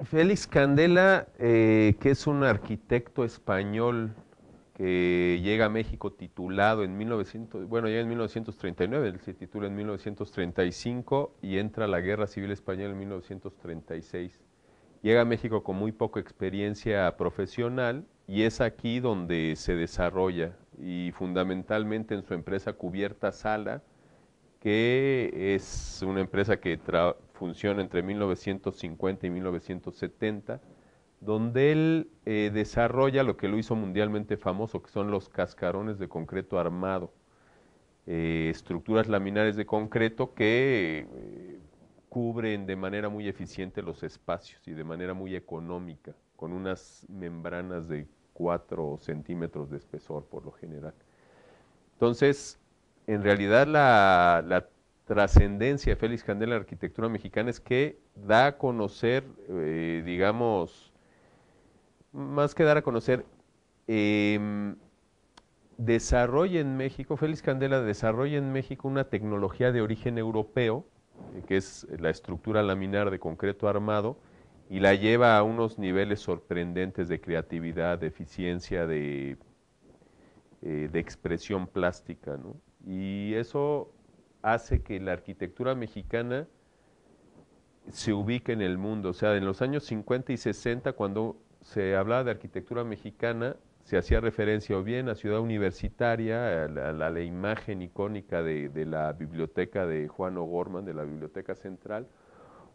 Félix Candela, que es un arquitecto español que llega a México titulado en 1900, bueno, ya en 1939, él se titula en 1935 y entra a la Guerra Civil Española en 1936. Llega a México con muy poca experiencia profesional y es aquí donde se desarrolla y fundamentalmente en su empresa Cubierta Sala, que es una empresa que funciona entre 1950 y 1970, donde él desarrolla lo que lo hizo mundialmente famoso, que son los cascarones de concreto armado, estructuras laminares de concreto que cubren de manera muy eficiente los espacios y de manera muy económica, con unas membranas de 4 centímetros de espesor por lo general. Entonces, en realidad la trascendencia de Félix Candela en la arquitectura mexicana es que da a conocer, digamos, más que dar a conocer, eh, desarrolla en México, Félix Candela desarrolla en México una tecnología de origen europeo, que es la estructura laminar de concreto armado, y la lleva a unos niveles sorprendentes de creatividad, de eficiencia, de expresión plástica, ¿no? Y eso hace que la arquitectura mexicana se ubique en el mundo. O sea, en los años 50 y 60, cuando se hablaba de arquitectura mexicana, se hacía referencia o bien a Ciudad Universitaria, a la imagen icónica de la biblioteca de Juan O'Gorman, de la Biblioteca Central,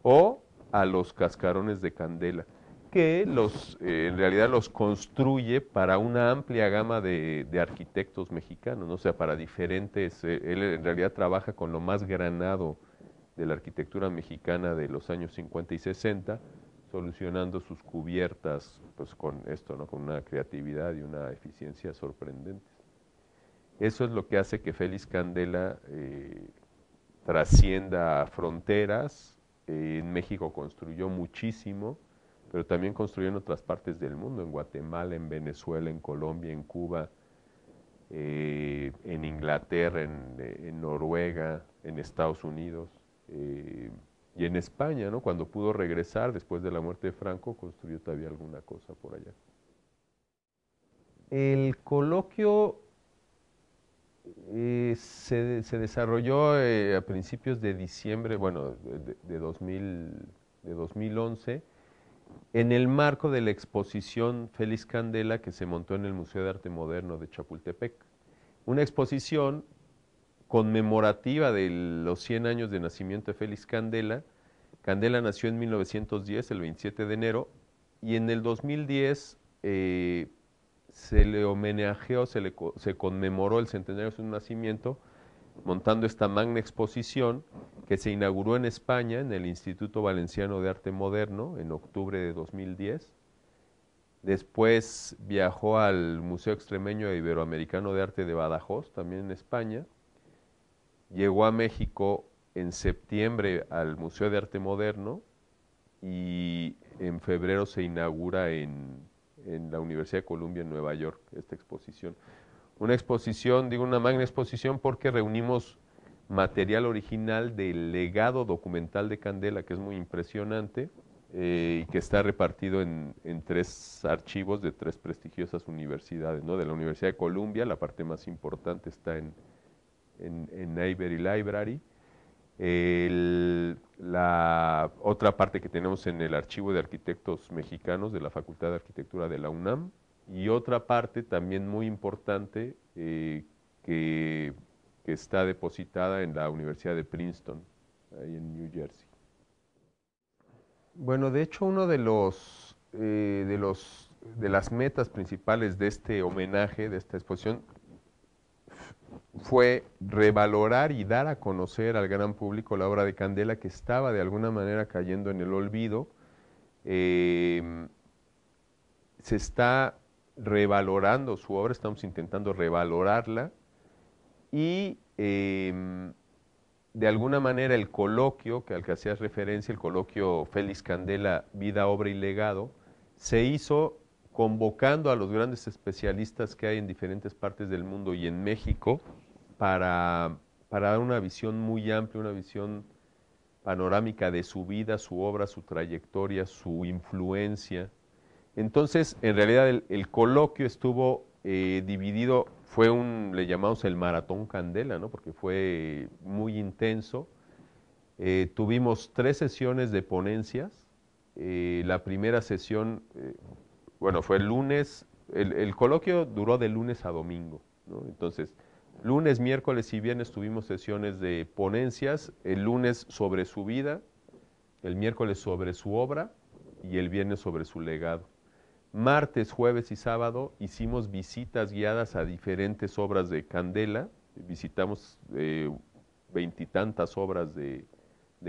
o a los cascarones de Candela, que en realidad los construye para una amplia gama de arquitectos mexicanos, ¿no? O sea, para diferentes, él en realidad trabaja con lo más granado de la arquitectura mexicana de los años 50 y 60, solucionando sus cubiertas pues con esto, ¿no? Con una creatividad y una eficiencia sorprendentes. Eso es lo que hace que Félix Candela trascienda fronteras. En México construyó muchísimo, pero también construyó en otras partes del mundo, en Guatemala, en Venezuela, en Colombia, en Cuba, en Inglaterra, en Noruega, en Estados Unidos y en España, ¿no? Cuando pudo regresar después de la muerte de Franco, construyó todavía alguna cosa por allá. El coloquio se desarrolló a principios de diciembre, bueno, de 2000, de 2011, en el marco de la exposición Félix Candela que se montó en el Museo de Arte Moderno de Chapultepec. Una exposición conmemorativa de los 100 años de nacimiento de Félix Candela. Candela nació en 1910, el 27 de enero, y en el 2010 se le homenajeó, se conmemoró el centenario de su nacimiento, montando esta magna exposición que se inauguró en España, en el Instituto Valenciano de Arte Moderno, en octubre de 2010. Después viajó al Museo Extremeño e Iberoamericano de Arte de Badajoz, también en España. Llegó a México en septiembre al Museo de Arte Moderno y en febrero se inaugura en la Universidad de Columbia en Nueva York esta exposición. Una exposición, digo una magna exposición porque reunimos material original del legado documental de Candela, que es muy impresionante, y que está repartido en 3 archivos de 3 prestigiosas universidades, ¿no? De la Universidad de Columbia, la parte más importante está en Avery Library. La otra parte que tenemos en el Archivo de Arquitectos Mexicanos de la Facultad de Arquitectura de la UNAM, y otra parte también muy importante que, que está depositada en la Universidad de Princeton, ahí en New Jersey. Bueno, de hecho, uno de las metas principales de este homenaje, de esta exposición, fue revalorar y dar a conocer al gran público la obra de Candela, que estaba de alguna manera cayendo en el olvido. Eh, Se está revalorando su obra, estamos intentando revalorarla y de alguna manera el coloquio al que hacías referencia, el coloquio Félix Candela, Vida, Obra y Legado, se hizo convocando a los grandes especialistas que hay en diferentes partes del mundo y en México para dar una visión muy amplia, una visión panorámica de su vida, su obra, su trayectoria, su influencia. Entonces, en realidad el coloquio estuvo dividido, le llamamos el Maratón Candela, ¿no? Porque fue muy intenso. Tuvimos 3 sesiones de ponencias. La primera sesión, bueno, fue el lunes, el coloquio duró de lunes a domingo, ¿no? Entonces, lunes, miércoles y viernes tuvimos sesiones de ponencias, el lunes sobre su vida, el miércoles sobre su obra y el viernes sobre su legado. Martes, jueves y sábado hicimos visitas guiadas a diferentes obras de Candela, visitamos 20 y tantas obras de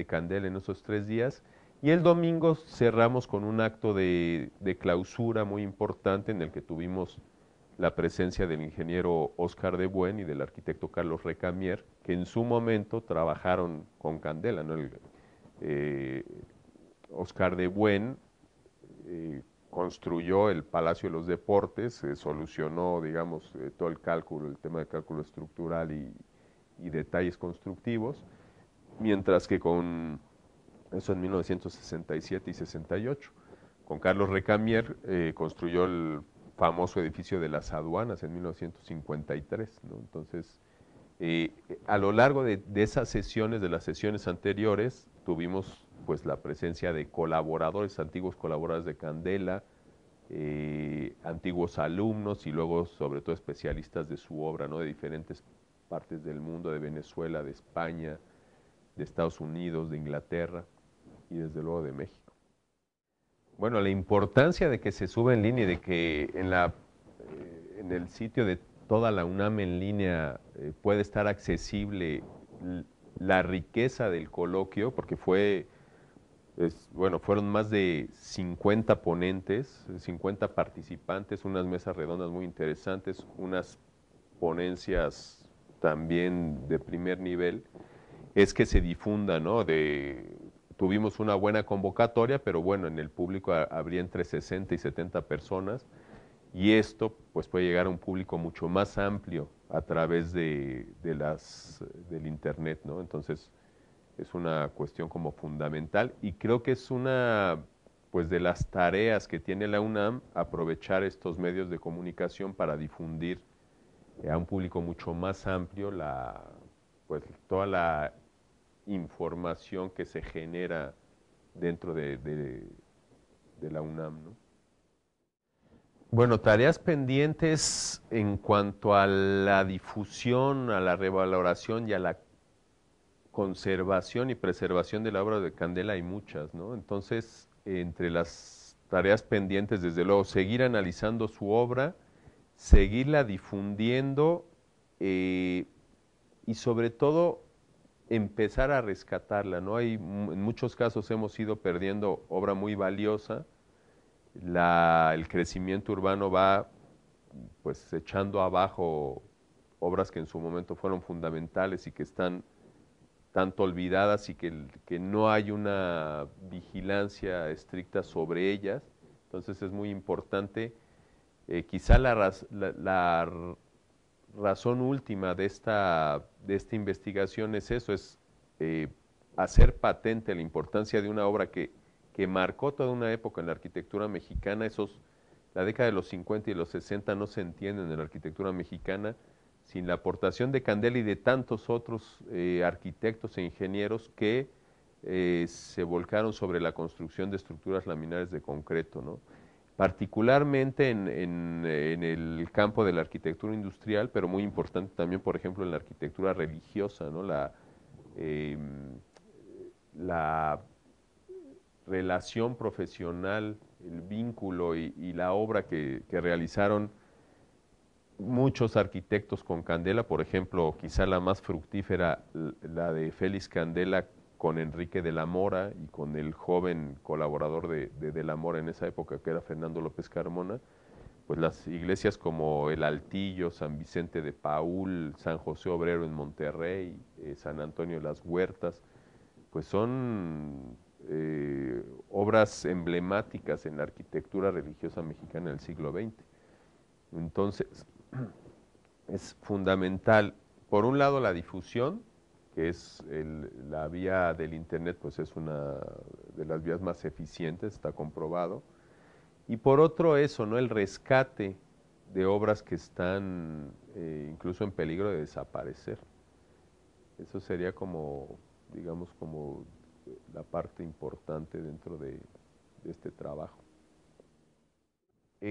Candela en esos 3 días, y el domingo cerramos con un acto de clausura muy importante en el que tuvimos la presencia del ingeniero Oscar de Buen y del arquitecto Carlos Recamier, que en su momento trabajaron con Candela, ¿no? Oscar de Buen construyó el Palacio de los Deportes, solucionó, digamos, todo el cálculo, el tema de cálculo estructural y detalles constructivos, mientras que eso en 1967 y 68, con Carlos Recamier construyó el famoso edificio de las aduanas en 1953, ¿no? Entonces, a lo largo de esas sesiones, de las sesiones anteriores, tuvimos pues la presencia de colaboradores, antiguos colaboradores de Candela, antiguos alumnos y luego sobre todo especialistas de su obra, ¿no? De diferentes partes del mundo, de Venezuela, de España, de Estados Unidos, de Inglaterra y desde luego de México. Bueno, la importancia de que se suba en línea y de que en el sitio de toda la UNAM en línea puede estar accesible la riqueza del coloquio, porque bueno, fueron más de 50 ponentes, 50 participantes, unas mesas redondas muy interesantes, unas ponencias también de primer nivel, es que se difunda, ¿no? Tuvimos una buena convocatoria, pero bueno, en el público habría entre 60 y 70 personas, y esto pues puede llegar a un público mucho más amplio a través del internet, ¿no? Entonces, es una cuestión como fundamental y creo que es una pues de las tareas que tiene la UNAM aprovechar estos medios de comunicación para difundir a un público mucho más amplio pues toda la información que se genera dentro de la UNAM, ¿no? Bueno, tareas pendientes en cuanto a la difusión, a la revaloración y a la conservación y preservación de la obra de Candela hay muchas, ¿no? Entonces, entre las tareas pendientes, desde luego, seguir analizando su obra, seguirla difundiendo y sobre todo empezar a rescatarla, ¿no? En muchos casos hemos ido perdiendo obra muy valiosa, el crecimiento urbano va pues echando abajo obras que en su momento fueron fundamentales y que están tanto olvidadas y que no hay una vigilancia estricta sobre ellas. Entonces es muy importante, quizá la razón última de esta investigación es eso, es hacer patente la importancia de una obra que marcó toda una época en la arquitectura mexicana. La década de los 50 y los 60 no se entienden en la arquitectura mexicana sin la aportación de Candela y de tantos otros arquitectos e ingenieros que se volcaron sobre la construcción de estructuras laminares de concreto, ¿no? Particularmente en el campo de la arquitectura industrial, pero muy importante también, por ejemplo, en la arquitectura religiosa, ¿no? La relación profesional, el vínculo y la obra que realizaron muchos arquitectos con Candela, por ejemplo, quizá la más fructífera, la de Félix Candela con Enrique de la Mora y con el joven colaborador de la Mora en esa época, que era Fernando López Carmona, pues las iglesias como el Altillo, San Vicente de Paúl, San José Obrero en Monterrey, San Antonio de las Huertas, pues son obras emblemáticas en la arquitectura religiosa mexicana del siglo XX. Entonces, es fundamental, por un lado, la difusión, que es la vía del Internet, pues es una de las vías más eficientes, está comprobado. Y por otro eso, ¿no? El rescate de obras que están incluso en peligro de desaparecer. Eso sería como, digamos, como la parte importante dentro de este trabajo.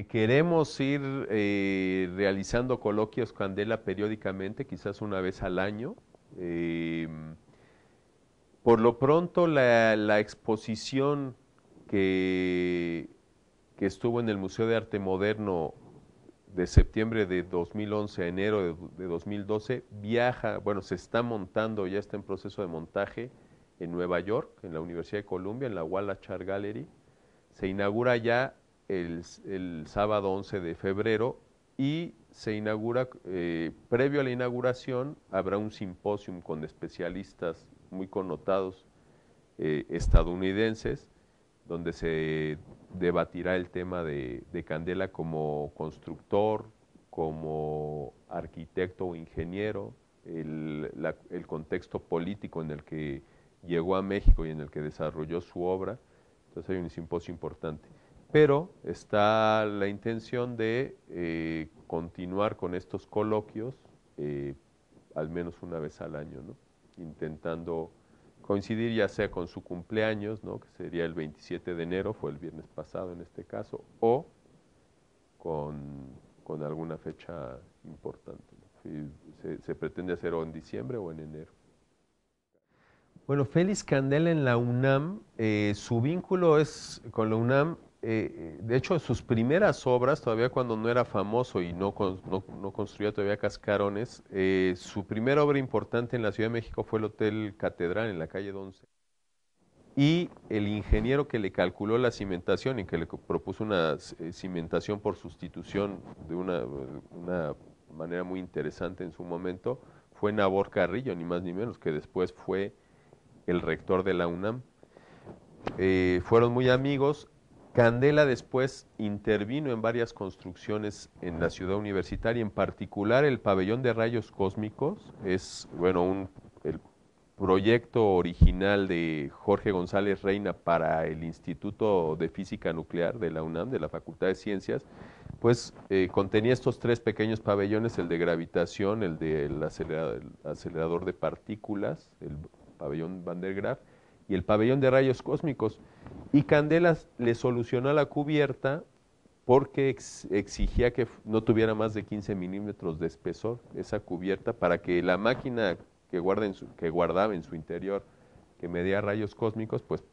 Queremos ir realizando coloquios Candela periódicamente, quizás una vez al año. Eh, por lo pronto, la exposición que, que estuvo en el Museo de Arte Moderno de septiembre de 2011 a enero de 2012, viaja, bueno, se está montando, ya está en proceso de montaje en Nueva York, en la Universidad de Columbia, en la Wallace Art Gallery. Se inaugura ya el sábado 11 de febrero y se inaugura, previo a la inauguración, habrá un simposium con especialistas muy connotados estadounidenses, donde se debatirá el tema de Candela como constructor, como arquitecto o ingeniero, el contexto político en el que llegó a México y en el que desarrolló su obra. Entonces hay un simposio importante. Pero está la intención de continuar con estos coloquios al menos una vez al año, ¿no? Intentando coincidir ya sea con su cumpleaños, ¿no? Que sería el 27 de enero, fue el viernes pasado en este caso, o con alguna fecha importante, ¿no? Se pretende hacer o en diciembre o en enero. Bueno, Félix Candela en la UNAM, su vínculo es con la UNAM, de hecho sus primeras obras, todavía cuando no era famoso y no construía todavía cascarones, su primera obra importante en la Ciudad de México fue el Hotel Catedral en la calle 11. Y el ingeniero que le calculó la cimentación y que le propuso una cimentación por sustitución de una manera muy interesante en su momento, fue Nabor Carrillo, ni más ni menos, que después fue el rector de la UNAM. Fueron muy amigos. Candela después intervino en varias construcciones en la ciudad universitaria, en particular el pabellón de rayos cósmicos, es, bueno, el proyecto original de Jorge González Reina para el Instituto de Física Nuclear de la UNAM, de la Facultad de Ciencias, pues contenía estos tres pequeños pabellones, el de gravitación, el del acelerador de partículas, el pabellón Van der Graaf, y el pabellón de rayos cósmicos. Y Candela le solucionó la cubierta porque exigía que no tuviera más de 15 milímetros de espesor esa cubierta para que la máquina que guardaba en su interior, que medía rayos cósmicos, pues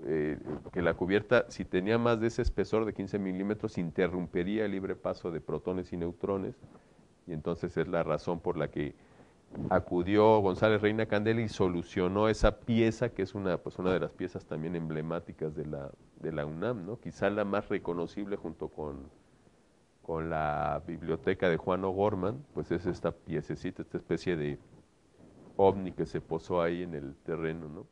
que la cubierta, si tenía más de ese espesor de 15 milímetros, interrumpiría el libre paso de protones y neutrones, y entonces es la razón por la que acudió González Reina Candela y solucionó esa pieza, que es una de las piezas también emblemáticas de la UNAM, ¿no? Quizá la más reconocible junto con la biblioteca de Juan O'Gorman, pues es esta piececita, esta especie de ovni que se posó ahí en el terreno, ¿no?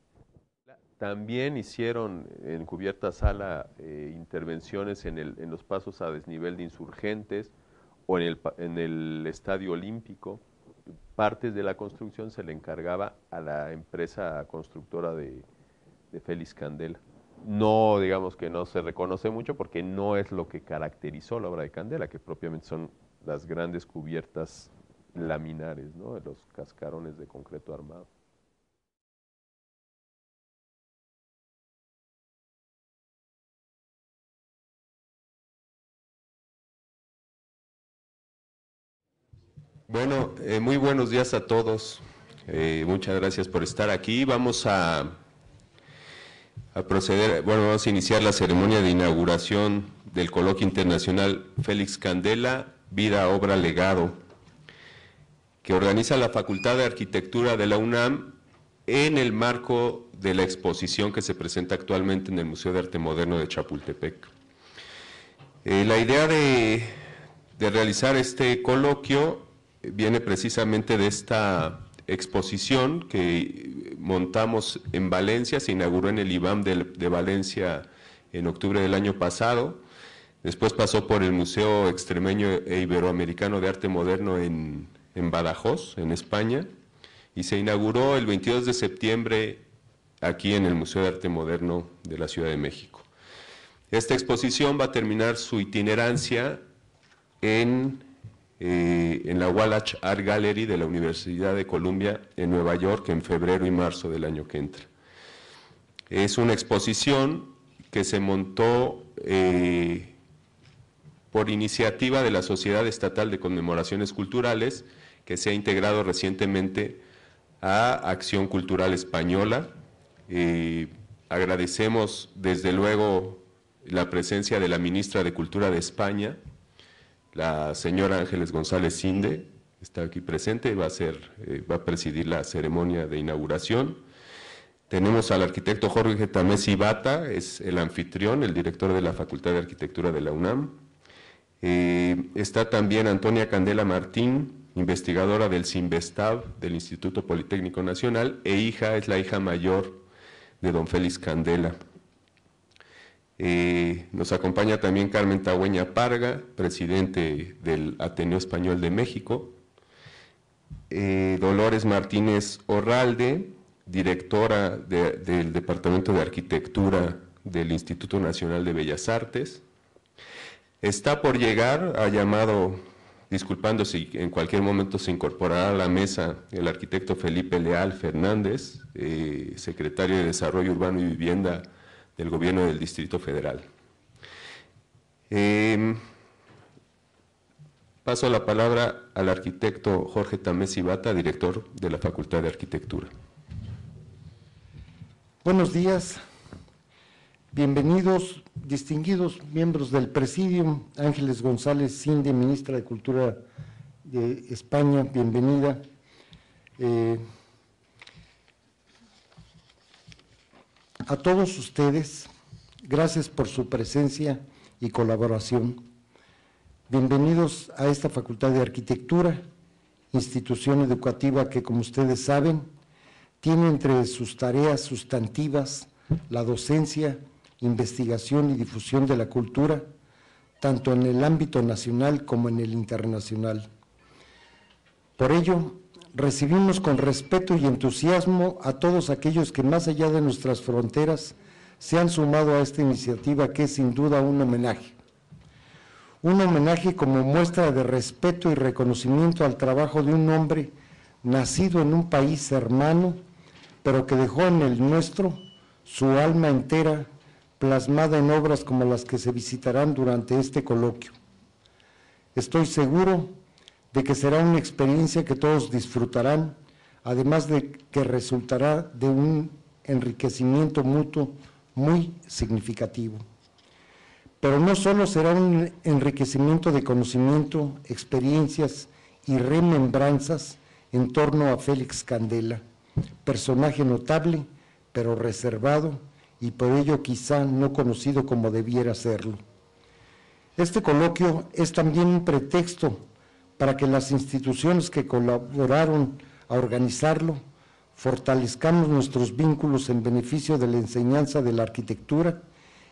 También hicieron en Cubierta Sala intervenciones en los pasos a desnivel de Insurgentes o en el Estadio Olímpico. Partes de la construcción se le encargaba a la empresa constructora de Félix Candela. No, digamos que no se reconoce mucho porque no es lo que caracterizó la obra de Candela, que propiamente son las grandes cubiertas laminares, ¿no? De los cascarones de concreto armado. Bueno, muy buenos días a todos. Muchas gracias por estar aquí. Vamos a proceder, bueno, vamos a iniciar la ceremonia de inauguración del Coloquio Internacional Félix Candela, Vida, Obra, Legado, que organiza la Facultad de Arquitectura de la UNAM en el marco de la exposición que se presenta actualmente en el Museo de Arte Moderno de Chapultepec. La idea de realizar este coloquio viene precisamente de esta exposición que montamos en Valencia, se inauguró en el IBAM de Valencia en octubre del año pasado, después pasó por el Museo Extremeño e Iberoamericano de Arte Moderno en Badajoz, en España, y se inauguró el 22 de septiembre aquí en el Museo de Arte Moderno de la Ciudad de México. Esta exposición va a terminar su itinerancia en la Wallach Art Gallery de la Universidad de Columbia en Nueva York en febrero y marzo del año que entra. Es una exposición que se montó por iniciativa de la Sociedad Estatal de Conmemoraciones Culturales, que se ha integrado recientemente a Acción Cultural Española. Agradecemos desde luego la presencia de la ministra de Cultura de España, la señora Ángeles González Cinde, está aquí presente, va a presidir la ceremonia de inauguración. Tenemos al arquitecto Jorge Tamés Bata, es el anfitrión, el director de la Facultad de Arquitectura de la UNAM. Está también Antonia Candela Martín, investigadora del CINVESTAB, del Instituto Politécnico Nacional, es la hija mayor de don Félix Candela. Nos acompaña también Carmen Tagüeña Parga, presidente del Ateneo Español de México, Dolores Martínez Orralde, directora del Departamento de Arquitectura del Instituto Nacional de Bellas Artes. Está por llegar, ha llamado, disculpándose, y en cualquier momento se incorporará a la mesa el arquitecto Felipe Leal Fernández, secretario de Desarrollo Urbano y Vivienda del Gobierno del Distrito Federal. Paso la palabra al arquitecto Jorge Tamés Bata, director de la Facultad de Arquitectura. Buenos días, bienvenidos, distinguidos miembros del Presidium. Ángeles González Cinde, ministra de Cultura de España, bienvenida. A todos ustedes, gracias por su presencia y colaboración. Bienvenidos a esta Facultad de Arquitectura, institución educativa que, como ustedes saben, tiene entre sus tareas sustantivas la docencia, investigación y difusión de la cultura, tanto en el ámbito nacional como en el internacional. Por ello, recibimos con respeto y entusiasmo a todos aquellos que más allá de nuestras fronteras se han sumado a esta iniciativa, que es sin duda un homenaje. Un homenaje como muestra de respeto y reconocimiento al trabajo de un hombre nacido en un país hermano, pero que dejó en el nuestro su alma entera plasmada en obras como las que se visitarán durante este coloquio. Estoy seguro de que será una experiencia que todos disfrutarán, además de que resultará de un enriquecimiento mutuo muy significativo. Pero no solo será un enriquecimiento de conocimiento, experiencias y remembranzas en torno a Félix Candela, personaje notable, pero reservado, y por ello quizá no conocido como debiera serlo. Este coloquio es también un pretexto para que las instituciones que colaboraron a organizarlo fortalezcamos nuestros vínculos en beneficio de la enseñanza de la arquitectura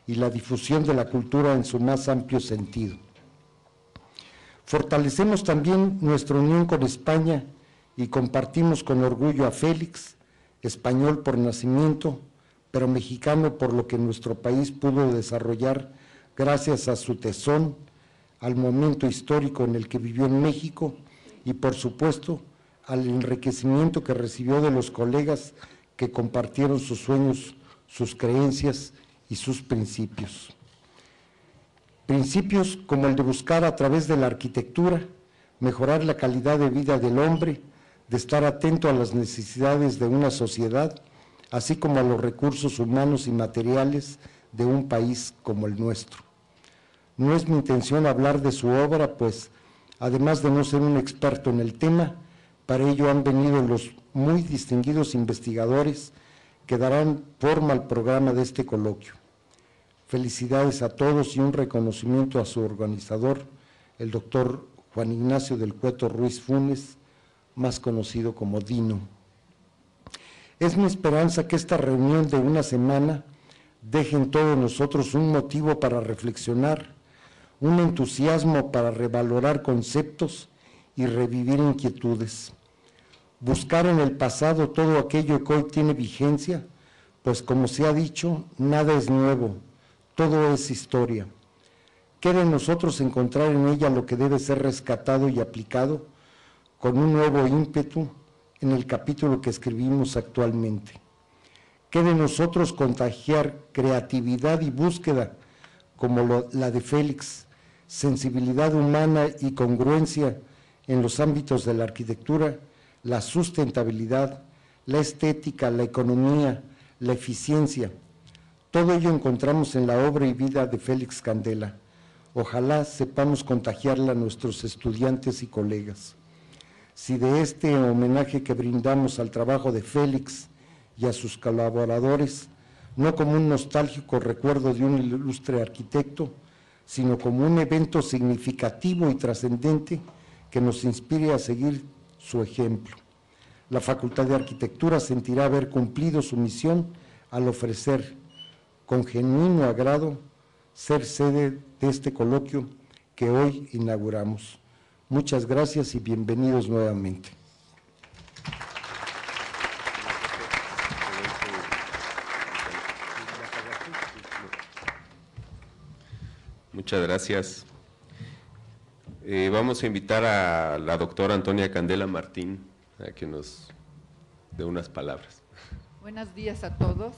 y la difusión de la cultura en su más amplio sentido. Fortalecemos también nuestra unión con España y compartimos con orgullo a Félix, español por nacimiento, pero mexicano por lo que nuestro país pudo desarrollar gracias a su tesón, al momento histórico en el que vivió en México y, por supuesto, al enriquecimiento que recibió de los colegas que compartieron sus sueños, sus creencias y sus principios. Principios como el de buscar a través de la arquitectura mejorar la calidad de vida del hombre, de estar atento a las necesidades de una sociedad, así como a los recursos humanos y materiales de un país como el nuestro. No es mi intención hablar de su obra, pues, además de no ser un experto en el tema, para ello han venido los muy distinguidos investigadores que darán forma al programa de este coloquio. Felicidades a todos y un reconocimiento a su organizador, el doctor Juan Ignacio del Cueto Ruiz Funes, más conocido como Dino. Es mi esperanza que esta reunión de una semana deje en todos nosotros un motivo para reflexionar, un entusiasmo para revalorar conceptos y revivir inquietudes. buscar en el pasado todo aquello que hoy tiene vigencia, pues como se ha dicho, nada es nuevo, todo es historia. Queda en nosotros encontrar en ella lo que debe ser rescatado y aplicado con un nuevo ímpetu en el capítulo que escribimos actualmente. Queda en nosotros contagiar creatividad y búsqueda como la de Félix, sensibilidad humana y congruencia en los ámbitos de la arquitectura, la sustentabilidad, la estética, la economía, la eficiencia. Todo ello encontramos en la obra y vida de Félix Candela. Ojalá sepamos contagiarla a nuestros estudiantes y colegas. Si de este homenaje que brindamos al trabajo de Félix y a sus colaboradores, no como un nostálgico recuerdo de un ilustre arquitecto, sino como un evento significativo y trascendente que nos inspire a seguir su ejemplo. La Facultad de Arquitectura sentirá haber cumplido su misión al ofrecer, con genuino agrado, ser sede de este coloquio que hoy inauguramos. Muchas gracias y bienvenidos nuevamente. Muchas gracias. Vamos a invitar a la doctora Antonia Candela Martín a que nos dé unas palabras. Buenos días a todos.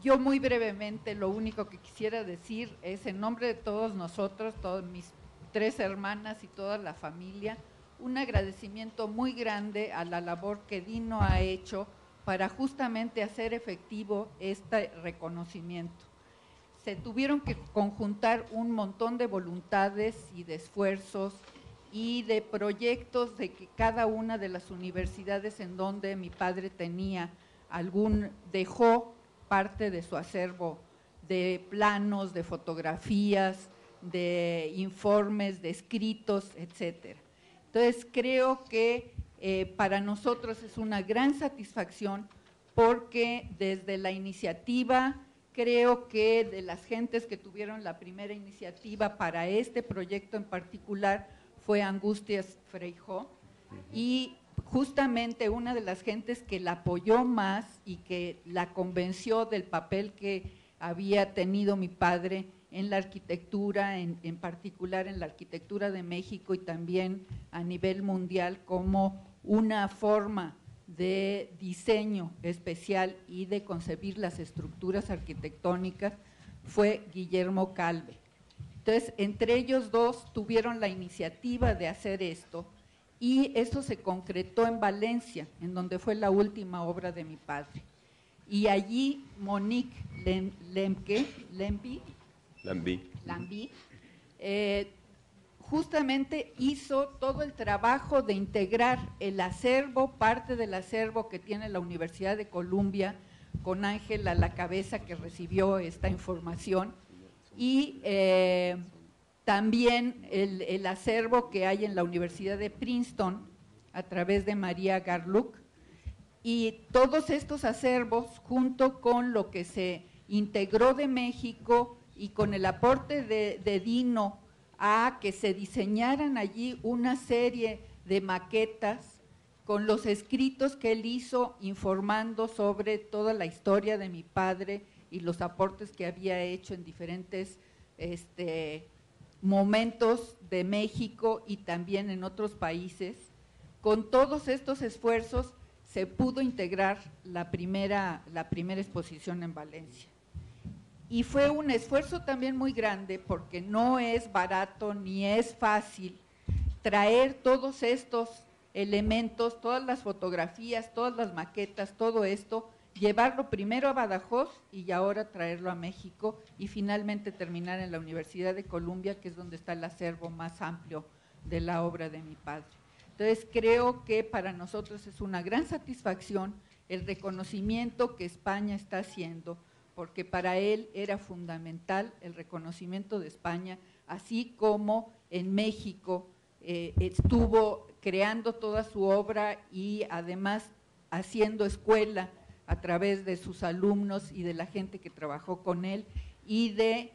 Yo muy brevemente lo único que quisiera decir es en nombre de todos nosotros, todas mis 3 hermanas y toda la familia, un agradecimiento muy grande a la labor que Dino ha hecho para justamente hacer efectivo este reconocimiento. Se tuvieron que conjuntar un montón de voluntades y de esfuerzos y de proyectos de que cada una de las universidades en donde mi padre dejó parte de su acervo de planos, de fotografías, de informes, de escritos, etcétera. Entonces, creo que para nosotros es una gran satisfacción porque desde la iniciativa, creo que de las gentes que tuvieron la primera iniciativa para este proyecto en particular fue Angustias Feijó, y justamente una de las gentes que la apoyó más y que la convenció del papel que había tenido mi padre en la arquitectura, en particular en la arquitectura de México y también a nivel mundial como una forma de diseño especial y de concebir las estructuras arquitectónicas, fue Guillermo Calve. Entonces, entre ellos dos tuvieron la iniciativa de hacer esto, y esto se concretó en Valencia, en donde fue la última obra de mi padre. Y allí Monique Lambie justamente hizo todo el trabajo de integrar el acervo, parte del acervo que tiene la Universidad de Columbia, con Ángel a la cabeza que recibió esta información, y también el acervo que hay en la Universidad de Princeton a través de María Garluck, y todos estos acervos junto con lo que se integró de México y con el aporte de Dino a que se diseñaran allí una serie de maquetas con los escritos que él hizo informando sobre toda la historia de mi padre y los aportes que había hecho en diferentes momentos de México y también en otros países. Con todos estos esfuerzos se pudo integrar la primera exposición en Valencia. Y fue un esfuerzo también muy grande porque no es barato ni es fácil traer todos estos elementos, todas las fotografías, todas las maquetas, todo esto, llevarlo primero a Badajoz y ahora traerlo a México y finalmente terminar en la Universidad de Columbia, que es donde está el acervo más amplio de la obra de mi padre. Entonces, creo que para nosotros es una gran satisfacción el reconocimiento que España está haciendo, porque para él era fundamental el reconocimiento de España, así como en México estuvo creando toda su obra y además haciendo escuela a través de sus alumnos y de la gente que trabajó con él y de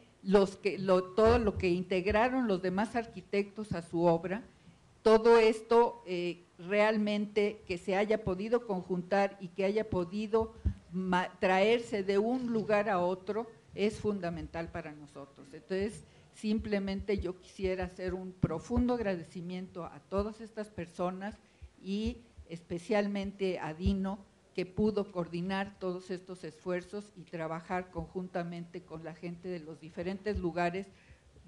todo lo que integraron los demás arquitectos a su obra. todo esto realmente que se haya podido conjuntar y que haya podido traerse de un lugar a otro es fundamental para nosotros. Entonces, simplemente yo quisiera hacer un profundo agradecimiento a todas estas personas y especialmente a Dino, que pudo coordinar todos estos esfuerzos y trabajar conjuntamente con la gente de los diferentes lugares,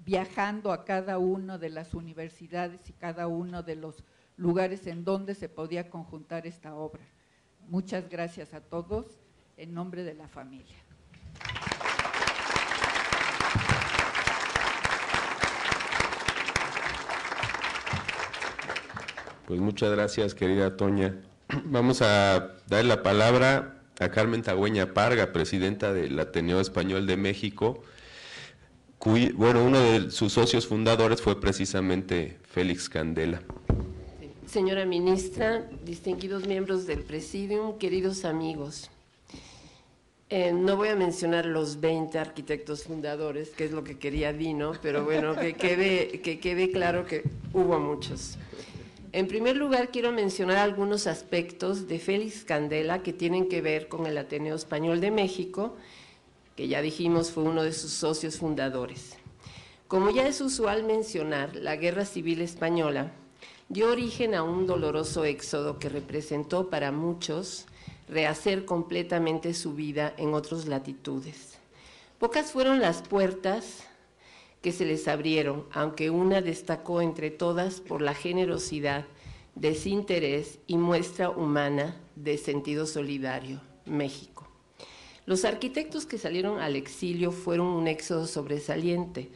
viajando a cada una de las universidades y cada uno de los lugares en donde se podía conjuntar esta obra. Muchas gracias a todos, en nombre de la familia. Pues muchas gracias, querida Toña. Vamos a dar la palabra a Carmen Tagüeña Parga, presidenta del Ateneo Español de México, bueno, uno de sus socios fundadores fue precisamente Félix Candela. Señora ministra, distinguidos miembros del Presidium, queridos amigos, no voy a mencionar los 20 arquitectos fundadores, que es lo que quería Dino, pero bueno, que quede claro que hubo muchos. En primer lugar, quiero mencionar algunos aspectos de Félix Candela que tienen que ver con el Ateneo Español de México, que ya dijimos fue uno de sus socios fundadores. Como ya es usual mencionar, la Guerra Civil Española dio origen a un doloroso éxodo que representó para muchos rehacer completamente su vida en otras latitudes. Pocas fueron las puertas que se les abrieron, aunque una destacó entre todas por la generosidad, desinterés y muestra humana de sentido solidario: México. Los arquitectos que salieron al exilio fueron un éxodo sobresaliente.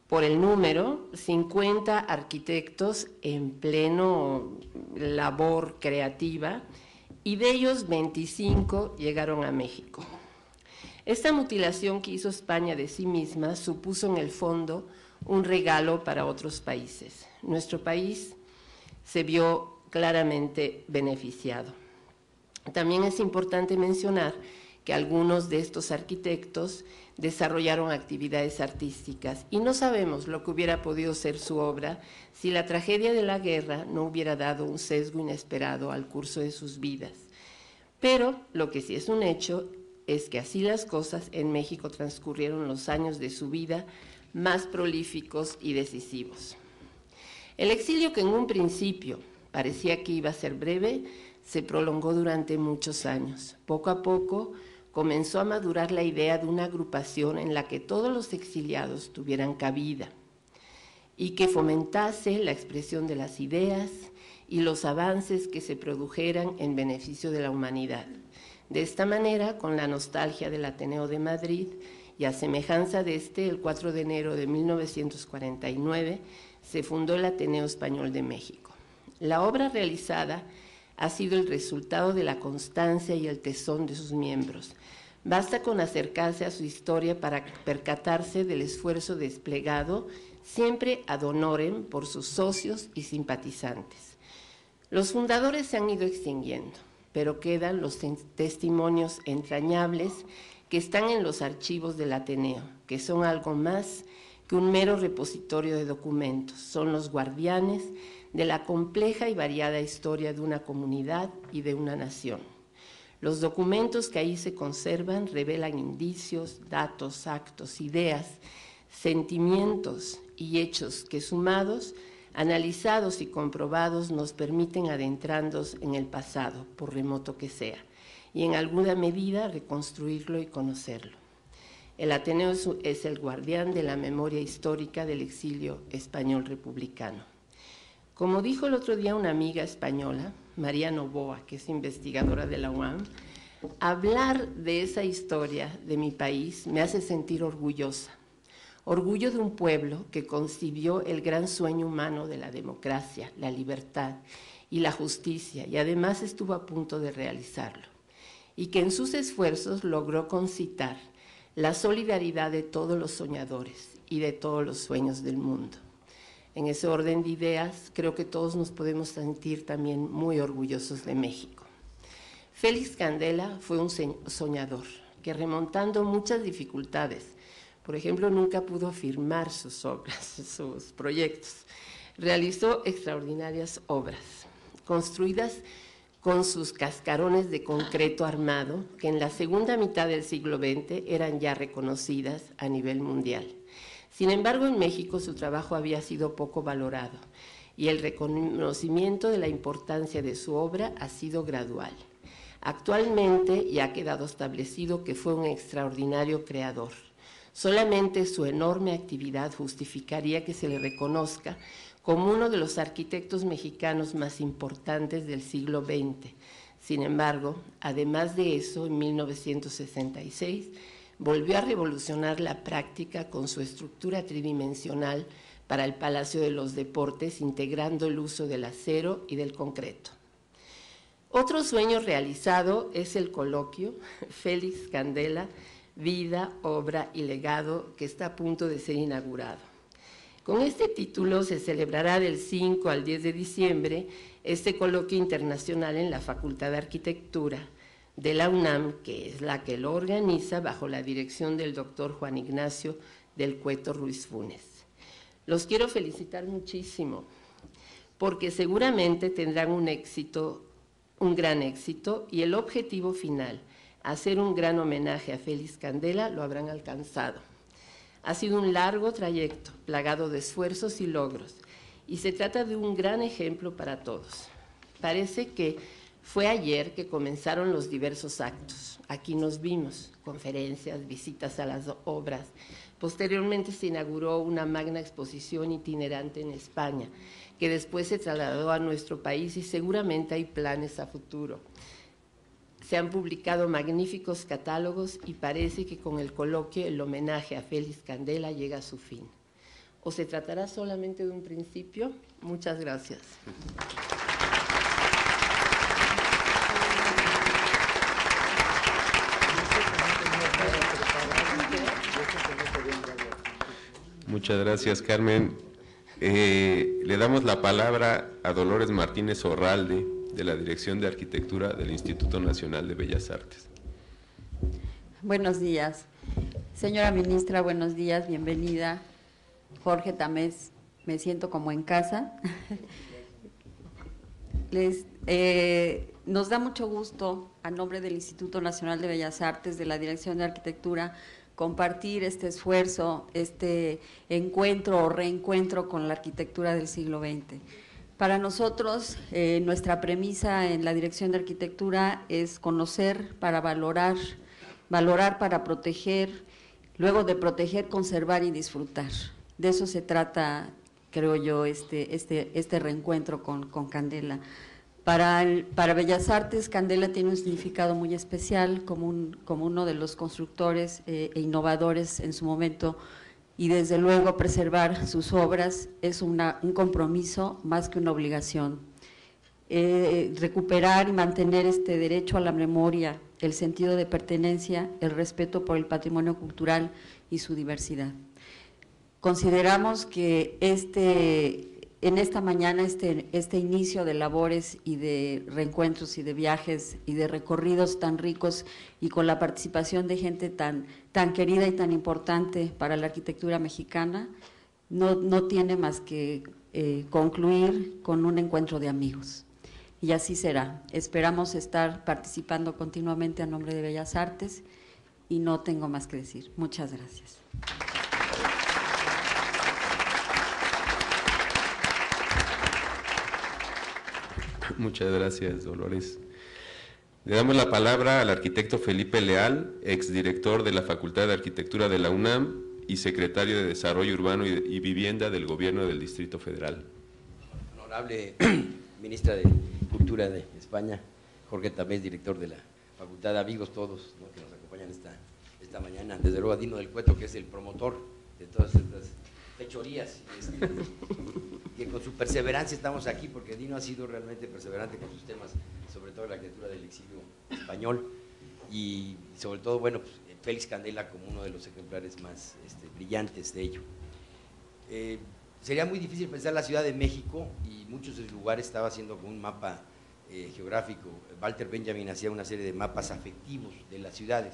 Por el número, 50 arquitectos en pleno labor creativa, y de ellos 25 llegaron a México. Esta mutilación que hizo España de sí misma supuso en el fondo un regalo para otros países. Nuestro país se vio claramente beneficiado. También es importante mencionar que algunos de estos arquitectos desarrollaron actividades artísticas y no sabemos lo que hubiera podido ser su obra si la tragedia de la guerra no hubiera dado un sesgo inesperado al curso de sus vidas. Pero lo que sí es un hecho es que así las cosas, en México transcurrieron los años de su vida más prolíficos y decisivos. El exilio, que en un principio parecía que iba a ser breve, se prolongó durante muchos años. Poco a poco comenzó a madurar la idea de una agrupación en la que todos los exiliados tuvieran cabida y que fomentase la expresión de las ideas y los avances que se produjeran en beneficio de la humanidad. De esta manera, con la nostalgia del Ateneo de Madrid y a semejanza de el 4 de enero de 1949, se fundó el Ateneo Español de México. La obra realizada ha sido el resultado de la constancia y el tesón de sus miembros. Basta con acercarse a su historia para percatarse del esfuerzo desplegado, siempre ad honorem, por sus socios y simpatizantes. Los fundadores se han ido extinguiendo, pero quedan los testimonios entrañables que están en los archivos del Ateneo, que son algo más que un mero repositorio de documentos. Son los guardianes de la compleja y variada historia de una comunidad y de una nación. Los documentos que ahí se conservan revelan indicios, datos, actos, ideas, sentimientos y hechos que, sumados, analizados y comprobados, nos permiten adentrarnos en el pasado, por remoto que sea, y en alguna medida reconstruirlo y conocerlo. El Ateneo es el guardián de la memoria histórica del exilio español republicano. Como dijo el otro día una amiga española, María Novoa, que es investigadora de la UAM, hablar de esa historia de mi país me hace sentir orgullosa. Orgullo de un pueblo que concibió el gran sueño humano de la democracia, la libertad y la justicia, y además estuvo a punto de realizarlo, y que en sus esfuerzos logró concitar la solidaridad de todos los soñadores y de todos los sueños del mundo. En ese orden de ideas, creo que todos nos podemos sentir también muy orgullosos de México. Félix Candela fue un soñador que, remontando muchas dificultades, por ejemplo, nunca pudo firmar sus obras, sus proyectos. realizó extraordinarias obras, construidas con sus cascarones de concreto armado, que en la segunda mitad del siglo XX eran ya reconocidas a nivel mundial. Sin embargo, en México su trabajo había sido poco valorado y el reconocimiento de la importancia de su obra ha sido gradual. Actualmente ya ha quedado establecido que fue un extraordinario creador. Solamente su enorme actividad justificaría que se le reconozca como uno de los arquitectos mexicanos más importantes del siglo XX. Sin embargo, además de eso, en 1966 volvió a revolucionar la práctica con su estructura tridimensional para el Palacio de los Deportes, integrando el uso del acero y del concreto. Otro sueño realizado es el coloquio Félix Candela, Vida, Obra y Legado, que está a punto de ser inaugurado. Con este título se celebrará del 5 al 10 de diciembre este coloquio internacional en la Facultad de Arquitectura de la UNAM, que es la que lo organiza bajo la dirección del doctor Juan Ignacio del Cueto Ruiz Funes. Los quiero felicitar muchísimo, porque seguramente tendrán un gran éxito, y el objetivo final, hacer un gran homenaje a Félix Candela, lo habrán alcanzado. Ha sido un largo trayecto, plagado de esfuerzos y logros, y se trata de un gran ejemplo para todos. Parece que fue ayer que comenzaron los diversos actos. Aquí nos vimos, conferencias, visitas a las obras. Posteriormente se inauguró una magna exposición itinerante en España, que después se trasladó a nuestro país y seguramente hay planes a futuro. Se han publicado magníficos catálogos y parece que con el coloquio el homenaje a Félix Candela llega a su fin. ¿O se tratará solamente de un principio? Muchas gracias. Muchas gracias, Carmen. Le damos la palabra a Dolores Martínez Orralde, de la Dirección de Arquitectura del Instituto Nacional de Bellas Artes. Buenos días. Señora ministra, buenos días, bienvenida. Jorge Tamés, me siento como en casa. Nos da mucho gusto, a nombre del Instituto Nacional de Bellas Artes, de la Dirección de Arquitectura, compartir este esfuerzo, este encuentro o reencuentro con la arquitectura del siglo XX. Para nosotros, nuestra premisa en la Dirección de Arquitectura es conocer para valorar, valorar para proteger, luego de proteger, conservar y disfrutar. De eso se trata, creo yo, este reencuentro con Candela. Para Bellas Artes, Candela tiene un significado muy especial como uno de los constructores e innovadores en su momento, y desde luego preservar sus obras es un compromiso más que una obligación. Recuperar y mantener este derecho a la memoria, el sentido de pertenencia, el respeto por el patrimonio cultural y su diversidad. Consideramos que en esta mañana este inicio de labores y de reencuentros y de viajes y de recorridos tan ricos y con la participación de gente tan querida y tan importante para la arquitectura mexicana, no tiene más que concluir con un encuentro de amigos. Y así será. Esperamos estar participando continuamente a nombre de Bellas Artes y no tengo más que decir. Muchas gracias. Muchas gracias, Dolores. Le damos la palabra al arquitecto Felipe Leal, exdirector de la Facultad de Arquitectura de la UNAM y secretario de Desarrollo Urbano y Vivienda del Gobierno del Distrito Federal. Honorable ministra de Cultura de España, Jorge Tamés, director de la Facultad, amigos todos, ¿no?, que nos acompañan esta mañana, desde luego a Dino del Cueto, que es el promotor de todas estas fechorías, que con su perseverancia estamos aquí, porque Dino ha sido realmente perseverante con sus temas, sobre todo la arquitectura del exilio español, y sobre todo, bueno, pues, Félix Candela como uno de los ejemplares más brillantes de ello. Sería muy difícil pensar la Ciudad de México, y muchos de sus lugares estaba haciendo con un mapa geográfico. Walter Benjamin hacía una serie de mapas afectivos de las ciudades,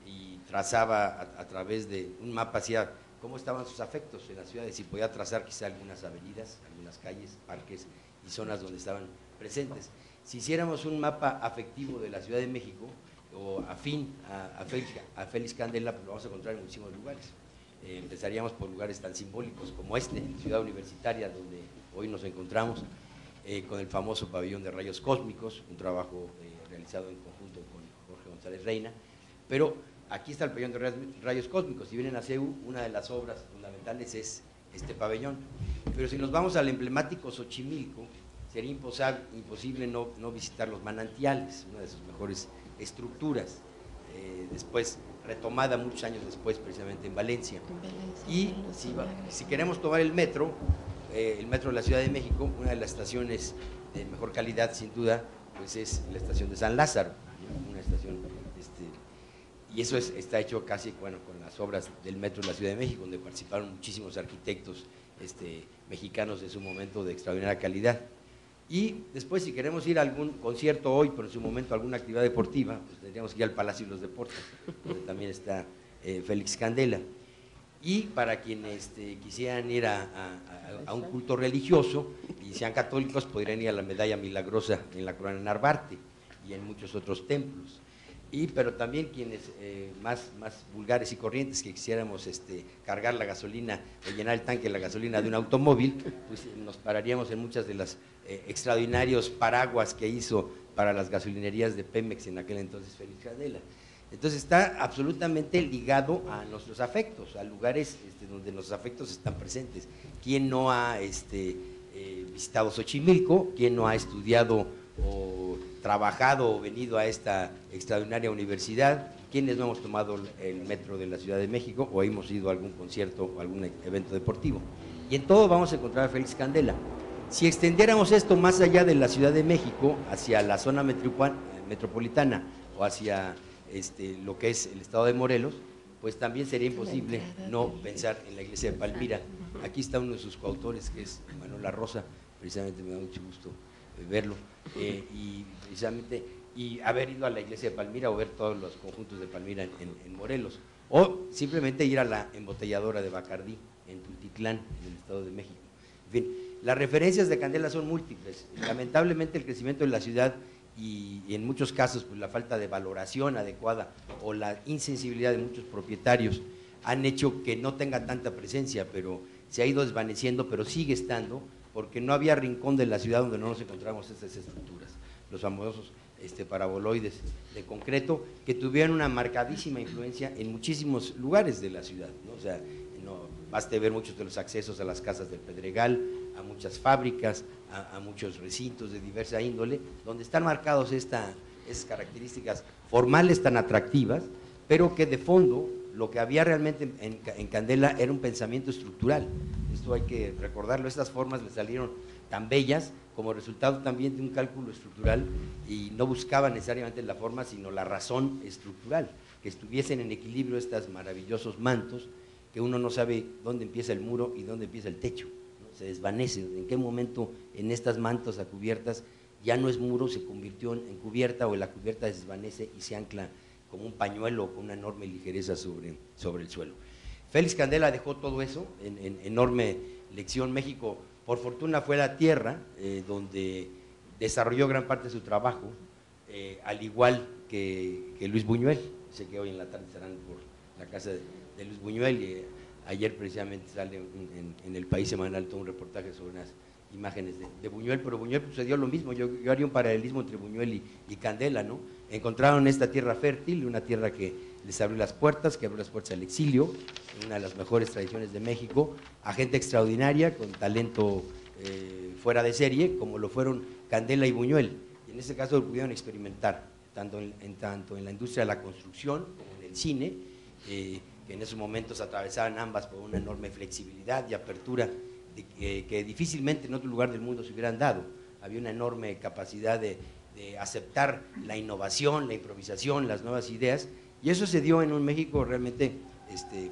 y trazaba a través de un mapa, hacía cómo estaban sus afectos en las ciudades, si podía trazar quizá algunas avenidas, algunas calles, parques y zonas donde estaban presentes. Si hiciéramos un mapa afectivo de la Ciudad de México, o afín a Félix Candela, pues lo vamos a encontrar en muchísimos lugares. Empezaríamos por lugares tan simbólicos como en Ciudad Universitaria, donde hoy nos encontramos, con el famoso pabellón de rayos cósmicos, un trabajo realizado en conjunto con Jorge González Reina, pero aquí está el pabellón de rayos cósmicos. Si vienen a CEU, una de las obras fundamentales es este pabellón, pero si nos vamos al emblemático Xochimilco, sería imposible no visitar los manantiales, una de sus mejores estructuras, después retomada muchos años después, precisamente en Valencia. Y si queremos tomar el metro de la Ciudad de México, una de las estaciones de mejor calidad, sin duda, pues es la estación de San Lázaro, ¿no? Una estación, y eso está hecho casi, bueno, con las obras del metro de la Ciudad de México, donde participaron muchísimos arquitectos mexicanos de su momento de extraordinaria calidad. Y después, si queremos ir a algún concierto hoy, pero en su momento alguna actividad deportiva, pues tendríamos que ir al Palacio de los Deportes, donde también está Félix Candela. Y para quienes quisieran ir a un culto religioso y sean católicos, podrían ir a la Medalla Milagrosa en la Corona de Narvarte y en muchos otros templos. Pero también quienes más vulgares y corrientes, que quisiéramos cargar la gasolina o llenar el tanque de la gasolina de un automóvil, pues nos pararíamos en muchas de las extraordinarios paraguas que hizo para las gasolinerías de Pemex en aquel entonces Félix Candela. Entonces está absolutamente ligado a nuestros afectos, a lugares donde los afectos están presentes. ¿Quién no ha visitado Xochimilco? ¿Quién no ha estudiado o trabajado o venido a esta extraordinaria universidad? ¿Quiénes no hemos tomado el metro de la Ciudad de México o hemos ido a algún concierto o algún evento deportivo? Y en todo vamos a encontrar a Félix Candela. Si extendiéramos esto más allá de la Ciudad de México, hacia la zona metropolitana o hacia lo que es el estado de Morelos, pues también sería imposible no pensar en la iglesia de Palmira. Aquí está uno de sus coautores, que es Manuel La Rosa, precisamente me da mucho gusto verlo, y precisamente haber ido a la iglesia de Palmira o ver todos los conjuntos de Palmira en Morelos, o simplemente ir a la embotelladora de Bacardí en Tultitlán, en el estado de México. En fin, las referencias de Candela son múltiples. Lamentablemente el crecimiento de la ciudad y en muchos casos pues la falta de valoración adecuada o la insensibilidad de muchos propietarios han hecho que no tenga tanta presencia, pero se ha ido desvaneciendo, pero sigue estando, porque no había rincón de la ciudad donde no nos encontramos estas estructuras, los famosos paraboloides de concreto, que tuvieron una marcadísima influencia en muchísimos lugares de la ciudad, ¿no? O sea, baste ver muchos de los accesos a las casas del Pedregal, a muchas fábricas, a muchos recintos de diversa índole, donde están marcados esas características formales tan atractivas, pero que de fondo lo que había realmente en Candela era un pensamiento estructural. Esto hay que recordarlo. Estas formas le salieron tan bellas como resultado también de un cálculo estructural, y no buscaban necesariamente la forma, sino la razón estructural, que estuviesen en equilibrio estos maravillosos mantos, que uno no sabe dónde empieza el muro y dónde empieza el techo, ¿no? Se desvanece, en qué momento en estas mantos a cubiertas ya no es muro, se convirtió en cubierta, o la cubierta se desvanece y se ancla como un pañuelo con una enorme ligereza sobre el suelo. Félix Candela dejó todo eso en enorme lección. México, por fortuna, fue la tierra donde desarrolló gran parte de su trabajo, al igual que Luis Buñuel. Sé que hoy en la tarde estarán por la casa de Luis Buñuel, y ayer precisamente sale en El País Semanal todo un reportaje sobre unas imágenes de Buñuel, pero Buñuel sucedió lo mismo. Yo haría un paralelismo entre Buñuel y Candela, ¿no? Encontraron esta tierra fértil, una tierra que les abrió las puertas, que abrió las puertas al exilio, una de las mejores tradiciones de México, a gente extraordinaria, con talento fuera de serie, como lo fueron Candela y Buñuel. Y en este caso lo pudieron experimentar, tanto en la industria de la construcción como en el cine, que en esos momentos atravesaban ambas por una enorme flexibilidad y apertura que difícilmente en otro lugar del mundo se hubieran dado. Había una enorme capacidad de aceptar la innovación, la improvisación, las nuevas ideas, y eso se dio en un México realmente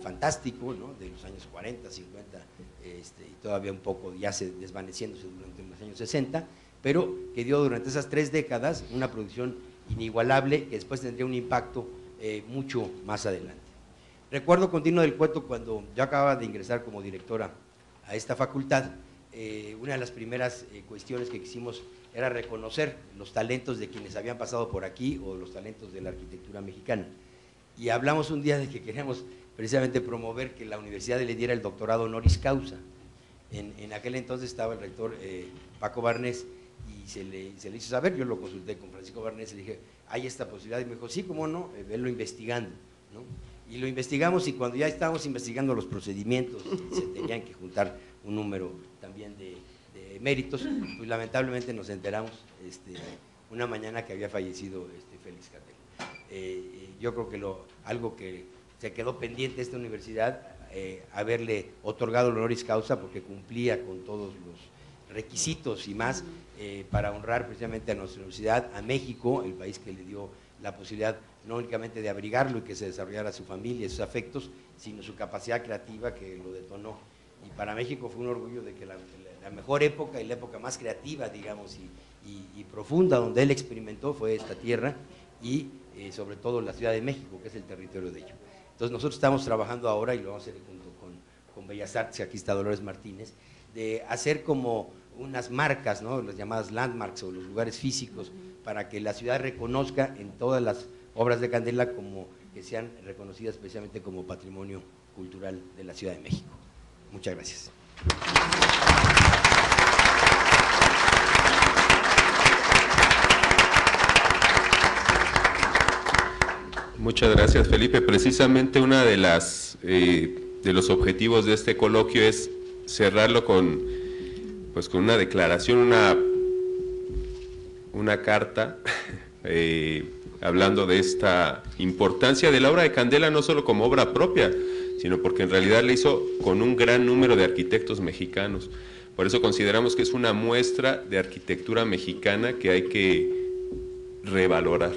fantástico, ¿no? De los años 40, 50, y todavía un poco ya desvaneciéndose durante los años 60, pero que dio durante esas 3 décadas una producción inigualable, que después tendría un impacto mucho más adelante. Recuerdo continuo del cuento cuando yo acababa de ingresar como directora a esta facultad, una de las primeras cuestiones que quisimos era reconocer los talentos de quienes habían pasado por aquí o los talentos de la arquitectura mexicana. Y hablamos un día de que queríamos precisamente promover que la universidad le diera el doctorado honoris causa. En aquel entonces estaba el rector Paco Barnés y se le hizo saber, yo lo consulté con Francisco Barnés y le dije, ¿hay esta posibilidad? Y me dijo, sí, cómo no, verlo investigando, ¿no? Y lo investigamos y cuando ya estábamos investigando los procedimientos, se tenían que juntar un número también de méritos, pues lamentablemente nos enteramos una mañana que había fallecido Félix Candela. Yo creo que algo que se quedó pendiente de esta universidad, haberle otorgado el honoris causa porque cumplía con todos los requisitos y más para honrar precisamente a nuestra universidad, a México, el país que le dio la posibilidad no únicamente de abrigarlo y que se desarrollara su familia y sus afectos, sino su capacidad creativa que lo detonó. Y para México fue un orgullo de que la mejor época y la época más creativa, digamos, y profunda donde él experimentó fue esta tierra y sobre todo la Ciudad de México, que es el territorio de ello. Entonces nosotros estamos trabajando ahora, y lo vamos a hacer junto con Bellas Artes, aquí está Dolores Martínez, de hacer como unas marcas, ¿no? Las llamadas landmarks o los lugares físicos, para que la ciudad reconozca en todas las obras de Candela como que sean reconocidas especialmente como patrimonio cultural de la Ciudad de México. Muchas gracias. Muchas gracias, Felipe. Precisamente una de los objetivos de este coloquio es cerrarlo con una declaración, una carta hablando de esta importancia de la obra de Candela, no solo como obra propia, sino porque en realidad la hizo con un gran número de arquitectos mexicanos. Por eso consideramos que es una muestra de arquitectura mexicana que hay que revalorar.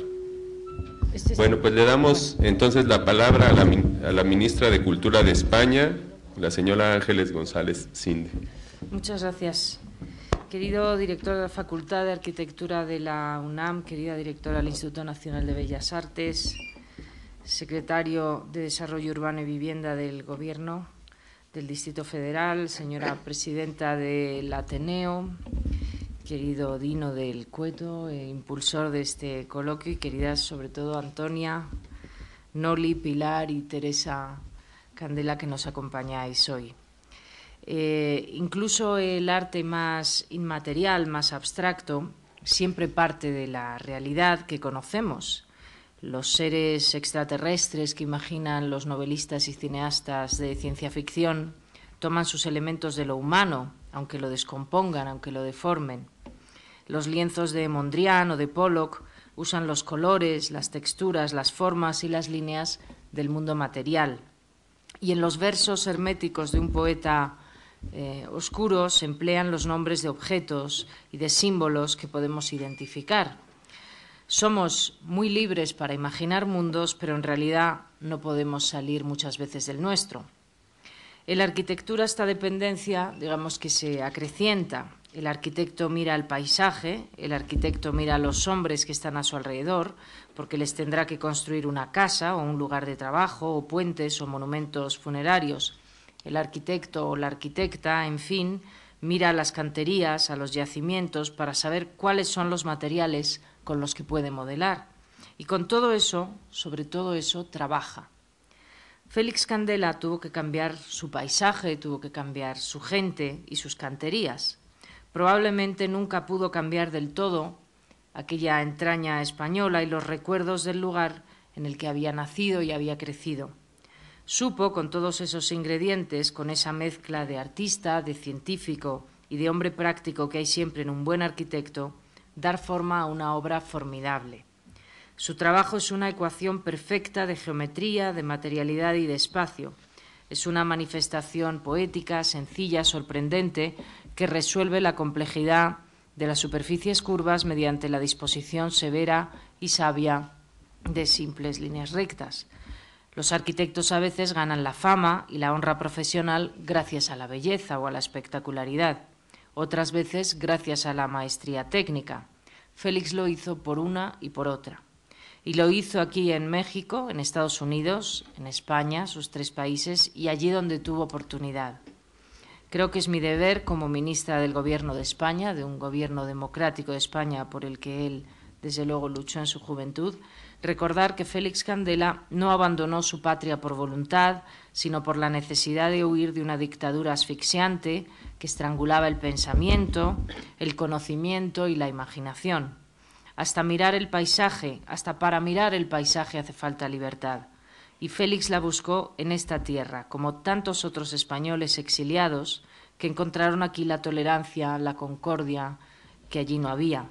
Bueno, pues le damos entonces la palabra a la ministra de Cultura de España, la señora Ángeles González Cinde. Muchas gracias. Querido director de la Facultad de Arquitectura de la UNAM, querida directora del Instituto Nacional de Bellas Artes, secretario de Desarrollo Urbano y Vivienda del Gobierno del Distrito Federal, señora presidenta del Ateneo, querido Dino del Cueto, impulsor de este coloquio, y queridas sobre todo Antonia, Noli, Pilar y Teresa Candela, que nos acompañáis hoy. Incluso el arte más inmaterial, más abstracto, siempre parte de la realidad que conocemos. Los seres extraterrestres que imaginan los novelistas y cineastas de ciencia ficción toman sus elementos de lo humano, aunque lo descompongan, aunque lo deformen. Los lienzos de Mondrian o de Pollock usan los colores, las texturas, las formas y las líneas del mundo material. Y en los versos herméticos de un poeta oscuro se emplean los nombres de objetos y de símbolos que podemos identificar. Somos muy libres para imaginar mundos, pero en realidad no podemos salir muchas veces del nuestro. En la arquitectura esta dependencia, digamos que se acrecienta. El arquitecto mira el paisaje, el arquitecto mira a los hombres que están a su alrededor, porque les tendrá que construir una casa o un lugar de trabajo, o puentes o monumentos funerarios. El arquitecto o la arquitecta, en fin, mira a las canterías, a los yacimientos, para saber cuáles son los materiales con los que puede modelar. Y con todo eso, sobre todo eso, trabaja. Félix Candela tuvo que cambiar su paisaje, tuvo que cambiar su gente y sus canterías. Probablemente nunca pudo cambiar del todo aquella entraña española y los recuerdos del lugar en el que había nacido y había crecido. Supo, con todos esos ingredientes, con esa mezcla de artista, de científico y de hombre práctico que hay siempre en un buen arquitecto, dar forma a una obra formidable. Su trabajo es una ecuación perfecta de geometría, de materialidad y de espacio. Es una manifestación poética, sencilla, sorprendente, que resuelve la complejidad de las superficies curvas mediante la disposición severa y sabia de simples líneas rectas. Los arquitectos a veces ganan la fama y la honra profesional gracias a la belleza o a la espectacularidad, otras veces gracias a la maestría técnica. Félix lo hizo por una y por otra. Y lo hizo aquí en México, en Estados Unidos, en España, sus 3 países, y allí donde tuvo oportunidad. Creo que es mi deber como ministra del Gobierno de España, de un gobierno democrático de España por el que él, desde luego, luchó en su juventud, recordar que Félix Candela no abandonó su patria por voluntad, sino por la necesidad de huir de una dictadura asfixiante que estrangulaba el pensamiento, el conocimiento y la imaginación. Hasta para mirar el paisaje hace falta libertad. Y Félix la buscó en esta tierra, como tantos otros españoles exiliados que encontraron aquí la tolerancia, la concordia que allí no había.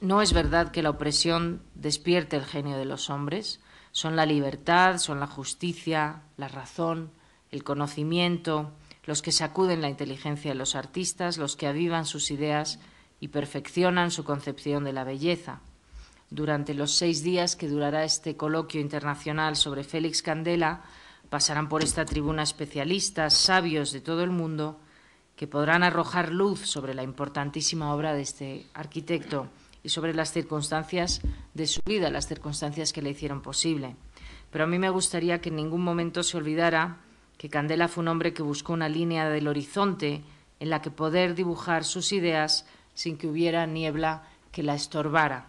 No es verdad que la opresión despierte el genio de los hombres. Son la libertad, son la justicia, la razón, el conocimiento, los que sacuden la inteligencia de los artistas, los que avivan sus ideas y perfeccionan su concepción de la belleza. Durante los 6 días que durará este coloquio internacional sobre Félix Candela, pasarán por esta tribuna especialistas, sabios de todo el mundo, que podrán arrojar luz sobre la importantísima obra de este arquitecto y sobre las circunstancias de su vida, las circunstancias que le hicieron posible. Pero a mí me gustaría que en ningún momento se olvidara que Candela fue un hombre que buscó una línea del horizonte en la que poder dibujar sus ideas sin que hubiera niebla que la estorbara.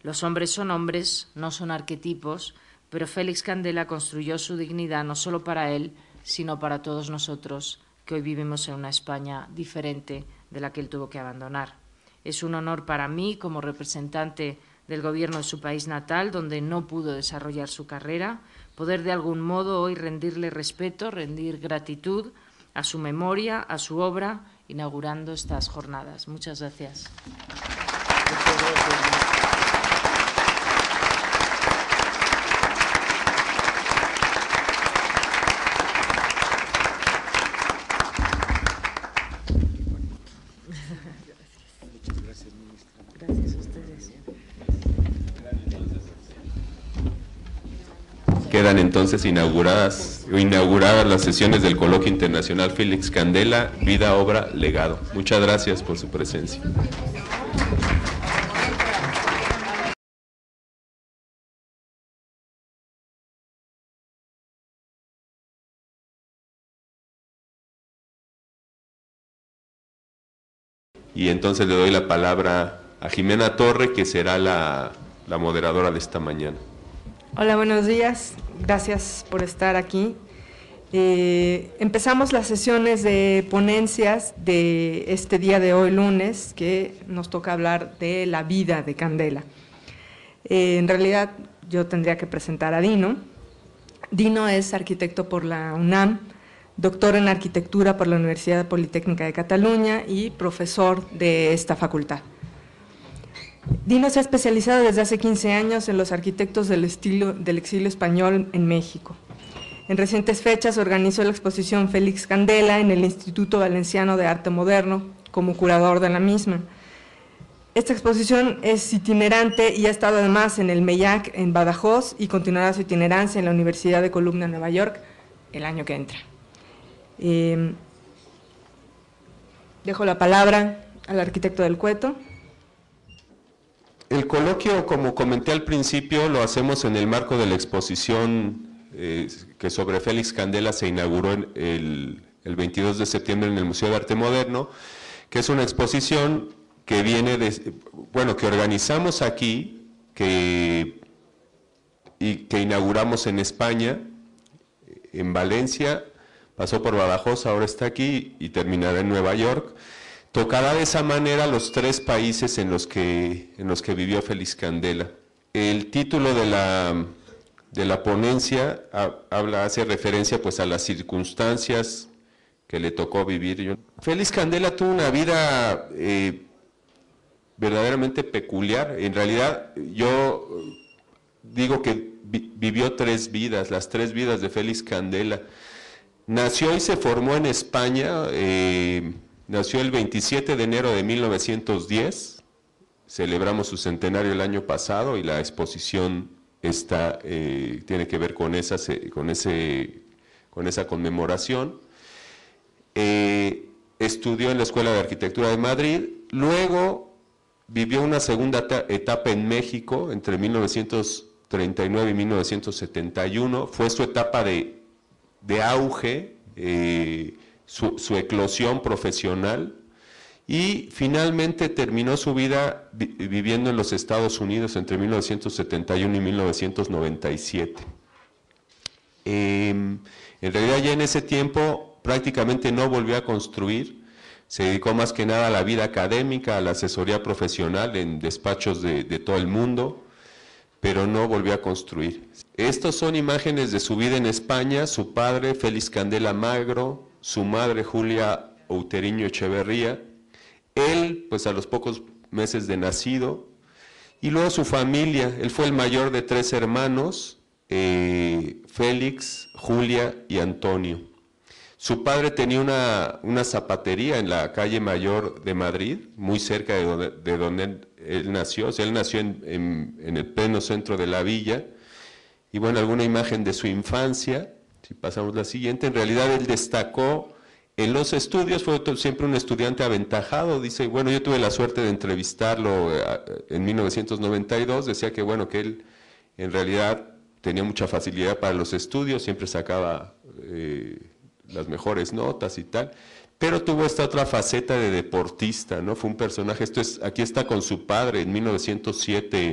Los hombres son hombres, no son arquetipos, pero Félix Candela construyó su dignidad no solo para él, sino para todos nosotros, que hoy vivimos en una España diferente de la que él tuvo que abandonar. Es un honor para mí, como representante del Gobierno de su país natal, donde no pudo desarrollar su carrera, poder de algún modo hoy rendirle respeto, rendir gratitud a su memoria, a su obra, inaugurando estas jornadas. Muchas gracias. Gracias a ustedes. Quedan entonces inauguradas las sesiones del Coloquio Internacional Félix Candela, Vida, Obra, Legado. Muchas gracias por su presencia. Y entonces le doy la palabra a Jimena Torre, que será la moderadora de esta mañana. Hola, buenos días. Gracias por estar aquí. Empezamos las sesiones de ponencias de este día de hoy, lunes, que nos toca hablar de la vida de Candela. En realidad, yo tendría que presentar a Dino. Dino es arquitecto por la UNAM, doctor en arquitectura por la Universidad Politécnica de Cataluña y profesor de esta facultad. Dino se ha especializado desde hace 15 años en los arquitectos del exilio español en México. En recientes fechas organizó la exposición Félix Candela en el Instituto Valenciano de Arte Moderno como curador de la misma. Esta exposición es itinerante y ha estado además en el MEIAC en Badajoz y continuará su itinerancia en la Universidad de Columbia en Nueva York el año que entra. Dejo la palabra al arquitecto del Cueto. El coloquio, como comenté al principio, lo hacemos en el marco de la exposición que sobre Félix Candela se inauguró el 22 de septiembre en el Museo de Arte Moderno, que es una exposición que viene que organizamos aquí, que inauguramos en España, en Valencia, pasó por Badajoz, ahora está aquí y terminará en Nueva York. Tocará de esa manera los 3 países en los que vivió Félix Candela. El título de la ponencia hace referencia pues a las circunstancias que le tocó vivir. Félix Candela tuvo una vida verdaderamente peculiar. En realidad yo digo que vivió 3 vidas, las 3 vidas de Félix Candela. Nació y se formó en España. Nació el 27 de enero de 1910, celebramos su centenario el año pasado y la exposición tiene que ver con esa conmemoración. Estudió en la Escuela de Arquitectura de Madrid, luego vivió una segunda etapa en México entre 1939 y 1971, fue su etapa de auge, su eclosión profesional, y finalmente terminó su vida viviendo en los Estados Unidos entre 1971 y 1997. En realidad ya en ese tiempo prácticamente no volvió a construir, se dedicó más que nada a la vida académica, a la asesoría profesional en despachos de todo el mundo, pero no volvió a construir. Estos son imágenes de su vida en España, su padre Félix Candela Magro, su madre Julia Outeriño Echeverría, él pues a los pocos meses de nacido, y luego su familia. Él fue el mayor de 3 hermanos, Félix, Julia y Antonio. Su padre tenía una zapatería en la calle Mayor de Madrid, muy cerca de donde él nació. O sea, él nació en el pleno centro de la villa. Y bueno, alguna imagen de su infancia. Si pasamos la siguiente, en realidad él destacó en los estudios, fue siempre un estudiante aventajado. Dice, bueno, yo tuve la suerte de entrevistarlo en 1992, decía que bueno, que él en realidad tenía mucha facilidad para los estudios, siempre sacaba las mejores notas y tal, pero tuvo esta otra faceta de deportista, ¿no? Fue un personaje, aquí está con su padre en 1907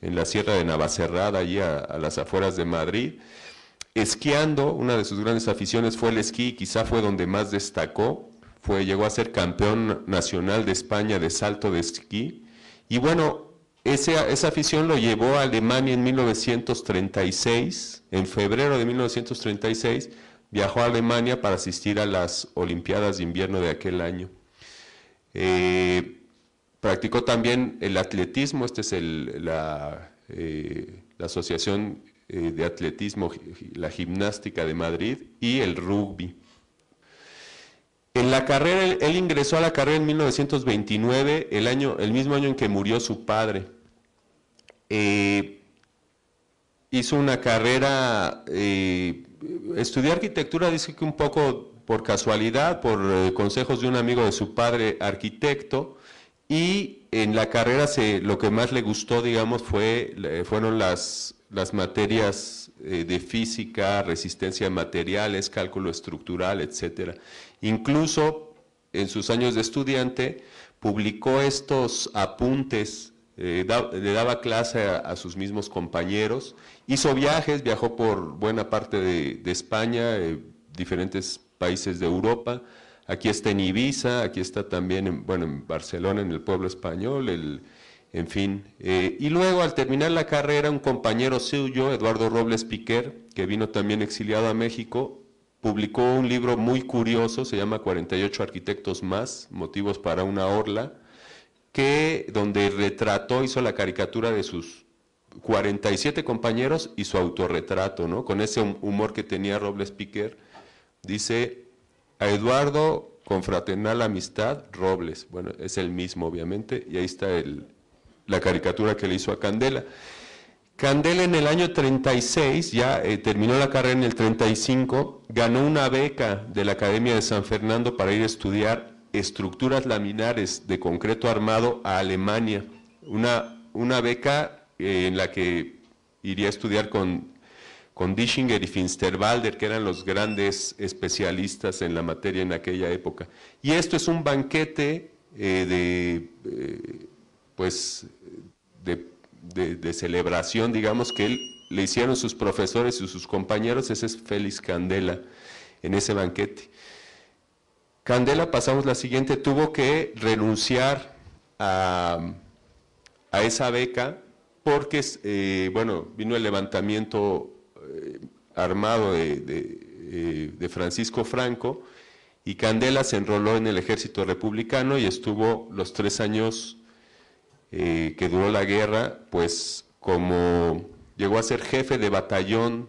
en la Sierra de Navacerrada, allí a las afueras de Madrid, esquiando. Una de sus grandes aficiones fue el esquí, quizá fue donde más destacó, llegó a ser campeón nacional de España de salto de esquí, y bueno, esa afición lo llevó a Alemania en 1936, en febrero de 1936, viajó a Alemania para asistir a las Olimpiadas de Invierno de aquel año. Practicó también el atletismo, esta es la Asociación de Atletismo, la Gimnástica de Madrid, y el rugby. En la carrera, él ingresó a la carrera en 1929, el mismo año en que murió su padre. Hizo una carrera, estudió arquitectura, dice que un poco por casualidad, por consejos de un amigo de su padre, arquitecto, y en la carrera lo que más le gustó, digamos, fueron las materias de física, resistencia a materiales, cálculo estructural, etcétera. Incluso en sus años de estudiante publicó estos apuntes, le daba clase a sus mismos compañeros, hizo viajes, viajó por buena parte de España, diferentes países de Europa. Aquí está en Ibiza, aquí está también en Barcelona, en el pueblo español, en fin. Y luego, al terminar la carrera, un compañero suyo, Eduardo Robles Piquer, que vino también exiliado a México, publicó un libro muy curioso, se llama 48 arquitectos más, motivos para una orla, donde retrató, hizo la caricatura de sus 47 compañeros y su autorretrato, ¿no? Con ese humor que tenía Robles Piquer, dice: a Eduardo, con fraternal amistad, Robles. Bueno, es el mismo, obviamente, y ahí está la caricatura que le hizo a Candela. Candela en el año 36, ya terminó la carrera en el 35, ganó una beca de la Academia de San Fernando para ir a estudiar estructuras laminares de concreto armado a Alemania. Una beca en la que iría a estudiar con Dischinger y Finsterwalder, que eran los grandes especialistas en la materia en aquella época. Y esto es un banquete de celebración, digamos, que le hicieron sus profesores y sus compañeros. Ese es Félix Candela en ese banquete. Candela, pasamos la siguiente, tuvo que renunciar a esa beca porque, vino el levantamiento armado de Francisco Franco, y Candela se enroló en el ejército republicano y estuvo los 3 años que duró la guerra, pues llegó a ser jefe de batallón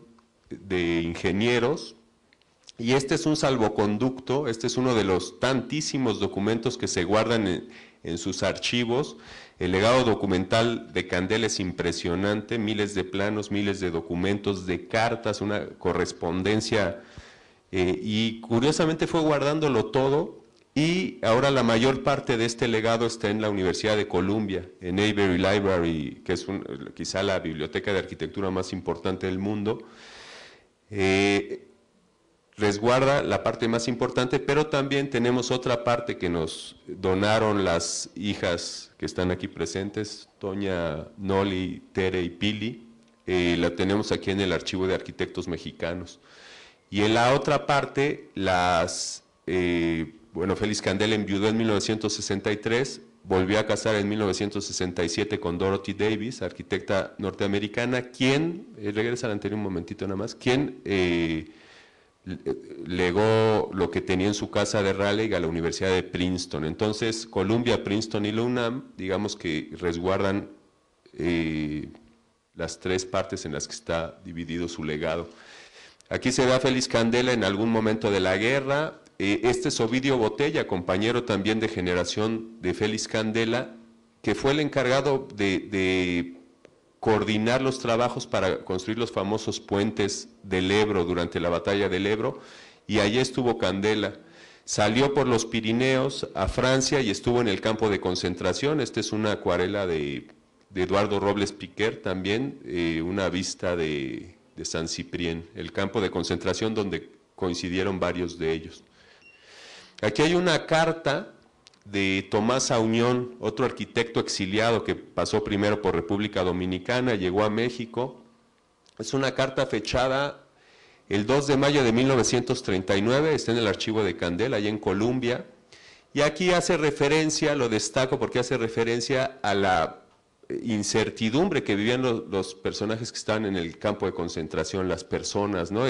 de ingenieros. Y este es un salvoconducto, este es uno de los tantísimos documentos que se guardan en sus archivos. El legado documental de Candela es impresionante, miles de planos, miles de documentos, de cartas, una correspondencia, y curiosamente fue guardándolo todo Y ahora la mayor parte de este legado está en la Universidad de Columbia, en Avery Library, que es quizá la biblioteca de arquitectura más importante del mundo. Resguarda la parte más importante, pero también tenemos otra parte que nos donaron las hijas que están aquí presentes, Toña, Noli, Tere y Pili. La tenemos aquí en el Archivo de Arquitectos Mexicanos. Y en la otra parte, Félix Candela enviudó en 1963, volvió a casar en 1967 con Dorothy Davis, arquitecta norteamericana, quien, regresa al anterior un momentito nada más, quien legó lo que tenía en su casa de Raleigh a la Universidad de Princeton. Entonces, Columbia, Princeton y la UNAM, digamos que resguardan las tres partes en las que está dividido su legado. Aquí se ve a Félix Candela en algún momento de la guerra. Este es Ovidio Botella, compañero también de generación de Félix Candela, que fue el encargado de coordinar los trabajos para construir los famosos puentes del Ebro durante la batalla del Ebro, y allí estuvo Candela. Salió por los Pirineos a Francia y estuvo en el campo de concentración. Esta es una acuarela de Eduardo Robles Piquer, también una vista de San Ciprián, el campo de concentración donde coincidieron varios de ellos. Aquí hay una carta de Tomás Auñón, otro arquitecto exiliado que pasó primero por República Dominicana, llegó a México. Es una carta fechada el 2 de mayo de 1939, está en el archivo de Candela, allá en Columbia, y aquí hace referencia, lo destaco porque hace referencia a la incertidumbre que vivían los personajes que estaban en el campo de concentración, las personas, ¿no?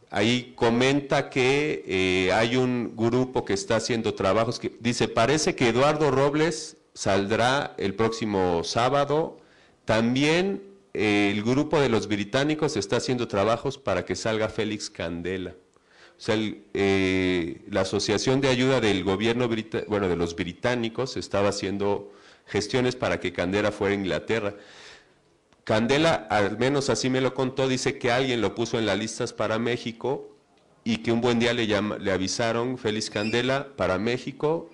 Ahí comenta que hay un grupo que está haciendo trabajos que dice, parece que Eduardo Robles saldrá el próximo sábado. También el grupo de los británicos está haciendo trabajos para que salga Félix Candela. O sea, la Asociación de Ayuda del Gobierno, de los británicos, estaba haciendo gestiones para que Candela fuera a Inglaterra. Candela, al menos así me lo contó, dice que alguien lo puso en las listas para México y que un buen día le avisaron, Félix Candela, para México,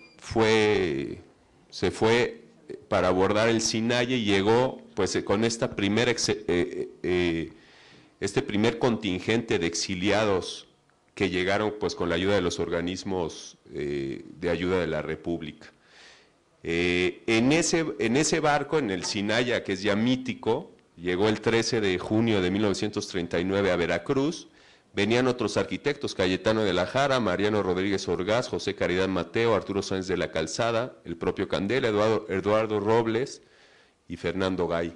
se fue para abordar el Sinaia y llegó pues con este primer contingente de exiliados que llegaron pues con la ayuda de los organismos de ayuda de la República. En ese barco, en el Sinaia, que es ya mítico, llegó el 13 de junio de 1939 a Veracruz. Venían otros arquitectos, Cayetano de la Jara, Mariano Rodríguez Orgaz, José Caridad Mateo, Arturo Sáenz de la Calzada, el propio Candela, Eduardo Robles y Fernando Gay.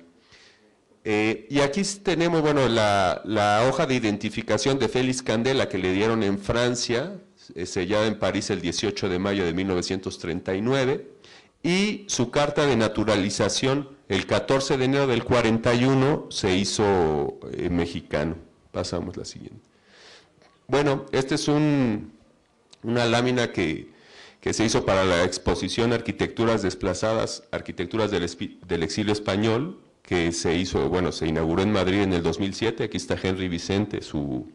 Y aquí tenemos la hoja de identificación de Félix Candela que le dieron en Francia, sellada en París el 18 de mayo de 1939, y su carta de naturalización el 14 de enero del 41 se hizo mexicano. Pasamos la siguiente. Bueno, esta es una lámina que se hizo para la exposición Arquitecturas Desplazadas, Arquitecturas del Exilio Español, que se inauguró en Madrid en el 2007. Aquí está Henry Vicente, su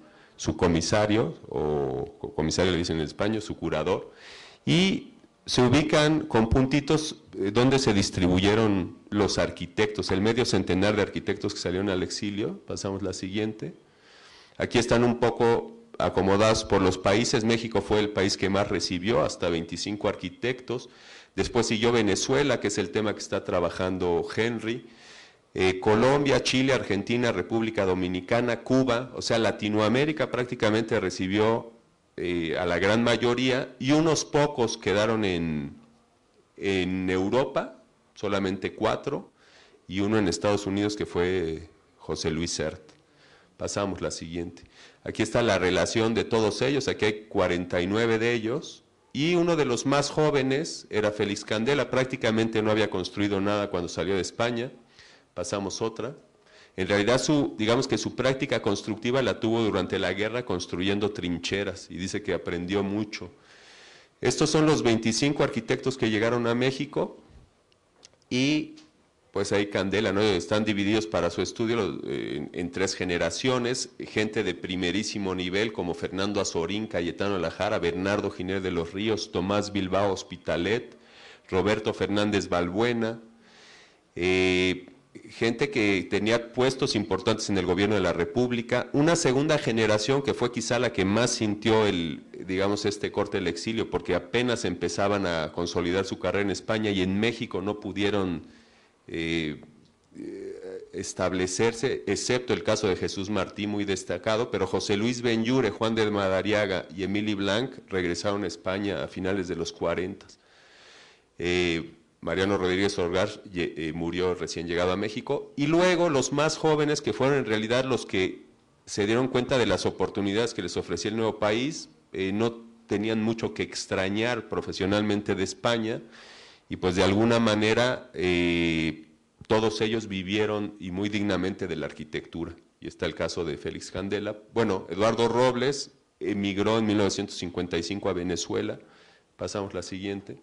comisario, o comisario le dicen en España, su curador, y se ubican con puntitos donde se distribuyeron los arquitectos, el medio centenar de arquitectos que salieron al exilio. Pasamos la siguiente. Aquí están un poco acomodados por los países. México fue el país que más recibió, hasta 25 arquitectos. Después siguió Venezuela, que es el tema que está trabajando Henry. Colombia, Chile, Argentina, República Dominicana, Cuba, o sea, Latinoamérica prácticamente recibió a la gran mayoría, y unos pocos quedaron en Europa, solamente 4, y uno en Estados Unidos que fue José Luis Sert. Pasamos la siguiente. Aquí está la relación de todos ellos, aquí hay 49 de ellos, y uno de los más jóvenes era Félix Candela, prácticamente no había construido nada cuando salió de España. Pasamos otra. En realidad, digamos que su práctica constructiva la tuvo durante la guerra construyendo trincheras, y dice que aprendió mucho. Estos son los 25 arquitectos que llegaron a México, y pues ahí Candela, ¿no? Están divididos para su estudio en 3 generaciones, gente de primerísimo nivel como Fernando Azorín, Cayetano Lajara, Bernardo Giner de los Ríos, Tomás Bilbao Hospitalet, Roberto Fernández Balbuena, gente que tenía puestos importantes en el gobierno de la República, una segunda generación que fue quizá la que más sintió digamos, este corte del exilio, porque apenas empezaban a consolidar su carrera en España y en México no pudieron establecerse, excepto el caso de Jesús Martí, muy destacado, pero José Luis Benlliure, Juan de Madariaga y Emili Blanc regresaron a España a finales de los 40. Mariano Rodríguez Orgaz murió recién llegado a México, y luego los más jóvenes, que fueron en realidad los que se dieron cuenta de las oportunidades que les ofrecía el nuevo país, no tenían mucho que extrañar profesionalmente de España, y pues de alguna manera todos ellos vivieron y muy dignamente de la arquitectura. Y está el caso de Félix Candela. Bueno, Eduardo Robles emigró en 1955 a Venezuela. Pasamos la siguiente.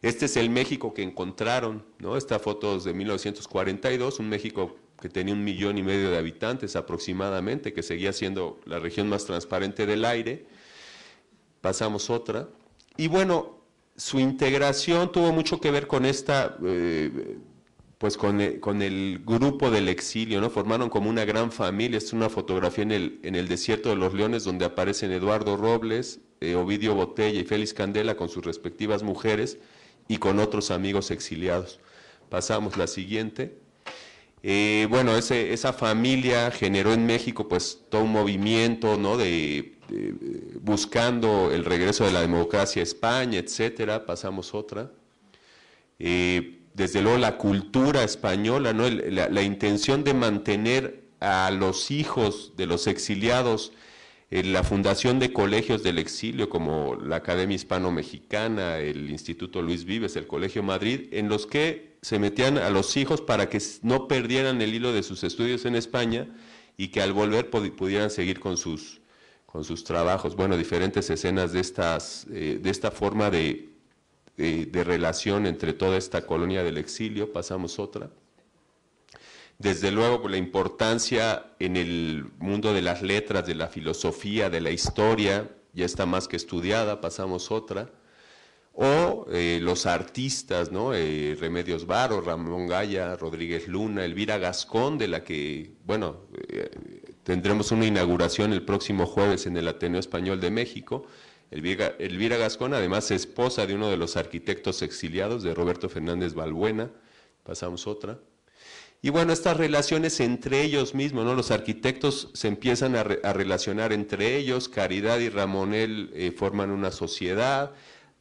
Este es el México que encontraron, ¿no? Esta foto es de 1942, un México que tenía 1,5 millones de habitantes aproximadamente, que seguía siendo la región más transparente del aire. Pasamos otra. Y bueno, su integración tuvo mucho que ver con esta, pues con el grupo del exilio, ¿no? Formaron como una gran familia. Esta es una fotografía en el desierto de los Leones, donde aparecen Eduardo Robles, Ovidio Botella y Félix Candela con sus respectivas mujeres y con otros amigos exiliados. Pasamos la siguiente. Bueno, esa familia generó en México pues todo un movimiento, ¿no? Buscando el regreso de la democracia a España, etcétera. Pasamos otra. Desde luego la cultura española, ¿no? La intención de mantener a los hijos de los exiliados, la fundación de colegios del exilio como la Academia Hispano-Mexicana, el Instituto Luis Vives, el Colegio Madrid, en los que se metían a los hijos para que no perdieran el hilo de sus estudios en España y que al volver pudieran seguir con sus trabajos. Bueno, diferentes escenas de esta forma de relación entre toda esta colonia del exilio. Pasamos otra. Desde luego, la importancia en el mundo de las letras, de la filosofía, de la historia, ya está más que estudiada. Pasamos otra. O los artistas, ¿no? Remedios Varo, Ramón Gaya, Rodríguez Luna, Elvira Gascón, de la que, bueno, tendremos una inauguración el próximo jueves en el Ateneo Español de México. Elvira Gascón, además, esposa de uno de los arquitectos exiliados, de Roberto Fernández Balbuena. Pasamos otra. Y bueno, estas relaciones entre ellos mismos, ¿no? Los arquitectos se empiezan a relacionar entre ellos. Caridad y Ramonel forman una sociedad.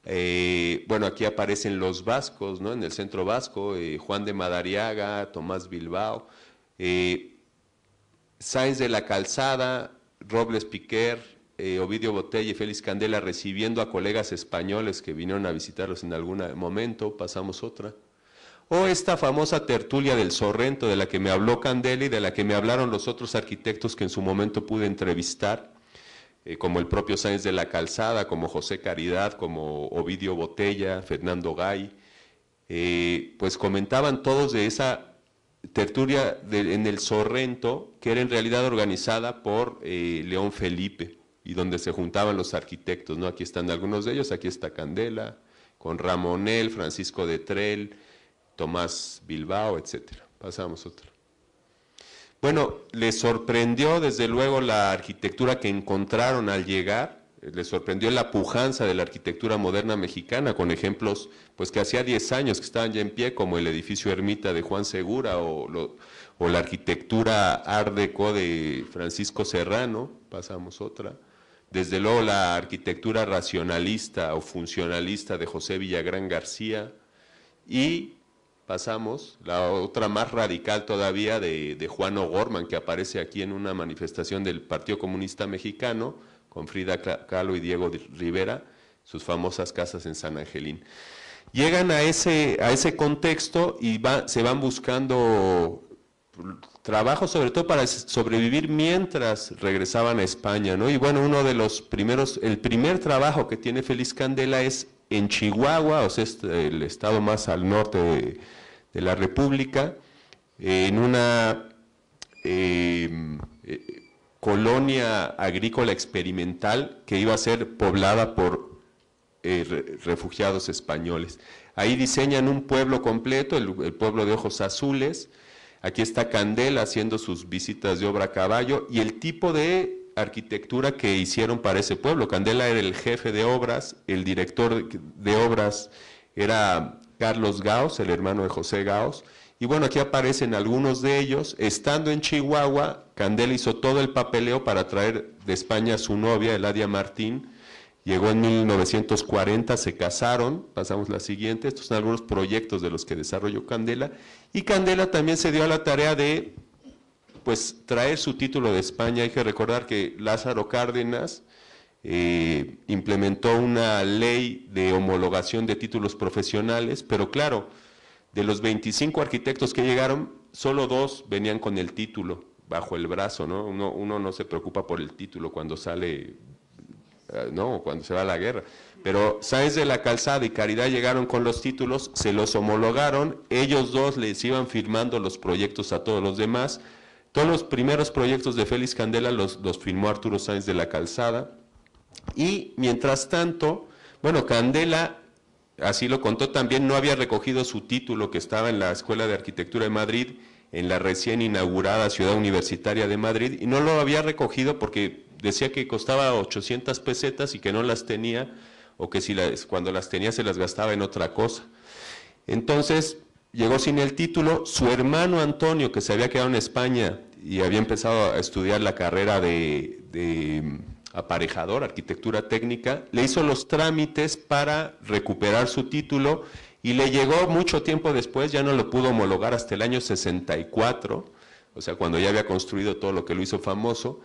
Bueno, aquí aparecen los vascos, ¿no? En el centro vasco, Juan de Madariaga, Tomás Bilbao, Sáenz de la Calzada, Robles Piquer, Ovidio Botella y Félix Candela recibiendo a colegas españoles que vinieron a visitarlos en algún momento. Pasamos otra. O esta famosa tertulia del Sorrento, de la que me habló Candela y de la que me hablaron los otros arquitectos que en su momento pude entrevistar, como el propio Sáenz de la Calzada, como José Caridad, como Ovidio Botella, Fernando Gay, pues comentaban todos de esa tertulia en el Sorrento, que era en realidad organizada por León Felipe, y donde se juntaban los arquitectos, ¿no? Aquí están algunos de ellos, aquí está Candela, con Ramonel, Francisco de Trell, Tomás Bilbao, etcétera. Pasamos otra. Bueno, les sorprendió desde luego la arquitectura que encontraron al llegar, les sorprendió la pujanza de la arquitectura moderna mexicana, con ejemplos pues que hacía 10 años que estaban ya en pie, como el edificio Ermita de Juan Segura o la arquitectura Art Deco de Francisco Serrano. Pasamos otra. Desde luego la arquitectura racionalista o funcionalista de José Villagrán García, y pasamos la otra más radical todavía de Juan O'Gorman, que aparece aquí en una manifestación del Partido Comunista Mexicano con Frida Kahlo y Diego Rivera, sus famosas casas en San Angelín. Llegan a ese contexto y se van buscando trabajo, sobre todo para sobrevivir mientras regresaban a España, ¿no? Y bueno, uno de los primeros, el primer trabajo que tiene Félix Candela es en Chihuahua, o sea, es el estado más al norte de la República, en una colonia agrícola experimental que iba a ser poblada por refugiados españoles. Ahí diseñan un pueblo completo, el pueblo de Ojos Azules. Aquí está Candela haciendo sus visitas de obra a caballo y el tipo de arquitectura que hicieron para ese pueblo. Candela era el jefe de obras, el director de obras era Carlos Gauss, el hermano de José Gauss, y bueno, aquí aparecen algunos de ellos. Estando en Chihuahua, Candela hizo todo el papeleo para traer de España a su novia, Eladia Martín. Llegó en 1940, se casaron, pasamos la siguiente, estos son algunos proyectos de los que desarrolló Candela, y Candela también se dio a la tarea de pues traer su título de España. Hay que recordar que Lázaro Cárdenas implementó una ley de homologación de títulos profesionales, pero claro, de los 25 arquitectos que llegaron, solo 2 venían con el título bajo el brazo, ¿no? Uno no se preocupa por el título cuando sale, no, cuando se va a la guerra, pero Sáenz de la Calzada y Caridad llegaron con los títulos, se los homologaron, ellos 2 les iban firmando los proyectos a todos los demás. Todos los primeros proyectos de Félix Candela los firmó Arturo Sáenz de la Calzada, y mientras tanto, bueno, Candela, así lo contó también, no había recogido su título que estaba en la Escuela de Arquitectura de Madrid, en la recién inaugurada Ciudad Universitaria de Madrid, y no lo había recogido porque decía que costaba 800 pesetas y que no las tenía, o que si cuando las tenía se las gastaba en otra cosa. Entonces llegó sin el título. Su hermano Antonio, que se había quedado en España y había empezado a estudiar la carrera de aparejador, arquitectura técnica, le hizo los trámites para recuperar su título y le llegó mucho tiempo después, ya no lo pudo homologar hasta el año 64, o sea, cuando ya había construido todo lo que lo hizo famoso.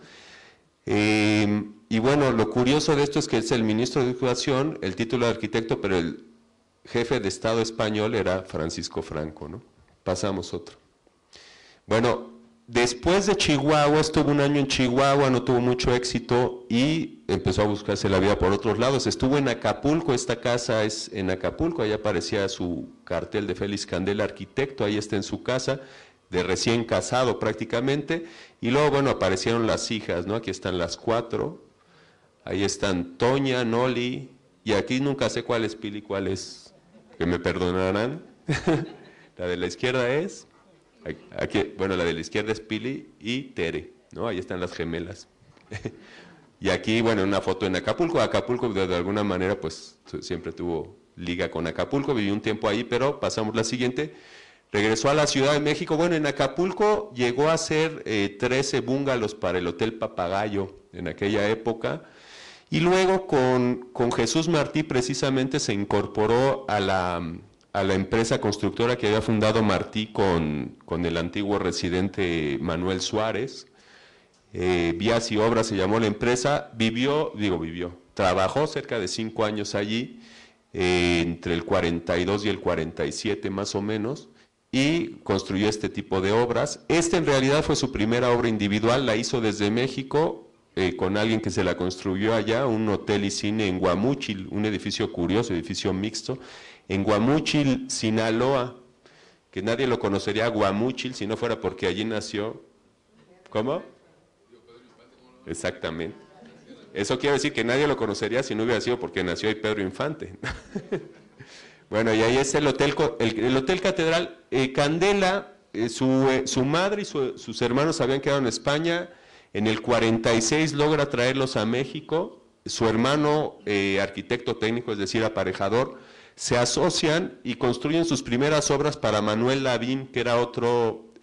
Y bueno, lo curioso de esto es que es el ministro de Educación, el título de arquitecto, pero el jefe de Estado español era Francisco Franco, ¿no? Pasamos otro. Bueno, después de Chihuahua, estuvo un año en Chihuahua, no tuvo mucho éxito y empezó a buscarse la vida por otros lados. Estuvo en Acapulco, esta casa es en Acapulco, ahí aparecía su cartel de Félix Candela, arquitecto, ahí está en su casa, de recién casado prácticamente, y luego, bueno, aparecieron las hijas, ¿no? Aquí están las 4, ahí están Toña, Noli, y aquí nunca sé cuál es Pili, cuál es, que me perdonarán. La de la izquierda es, aquí, bueno, la de la izquierda es Pili y Tere, ¿no? Ahí están las gemelas. Y aquí, bueno, una foto en Acapulco. Acapulco de alguna manera pues siempre tuvo liga con Acapulco, vivió un tiempo ahí, pero pasamos la siguiente. Regresó a la Ciudad de México. Bueno, en Acapulco llegó a hacer 13 búngalos para el Hotel Papagayo en aquella época. Y luego con Jesús Martí precisamente se incorporó a la empresa constructora que había fundado Martí con el antiguo residente Manuel Suárez. Vías y Obras se llamó la empresa. Trabajó cerca de 5 años allí, entre el 42 y el 47 más o menos, y construyó este tipo de obras. Esta en realidad fue su primera obra individual, la hizo desde México, con alguien que se la construyó allá, un hotel y cine en Guamúchil, un edificio curioso, edificio mixto, en Guamúchil, Sinaloa, que nadie lo conocería a Guamúchil si no fuera porque allí nació. ¿Cómo? Exactamente. Eso quiere decir que nadie lo conocería si no hubiera sido porque nació ahí Pedro Infante. Bueno, y ahí es el Hotel Catedral. Candela, su madre y sus hermanos habían quedado en España. En el 46 logra traerlos a México. Su hermano, arquitecto técnico, es decir, aparejador, se asocian y construyen sus primeras obras para Manuel Lavín, que era otro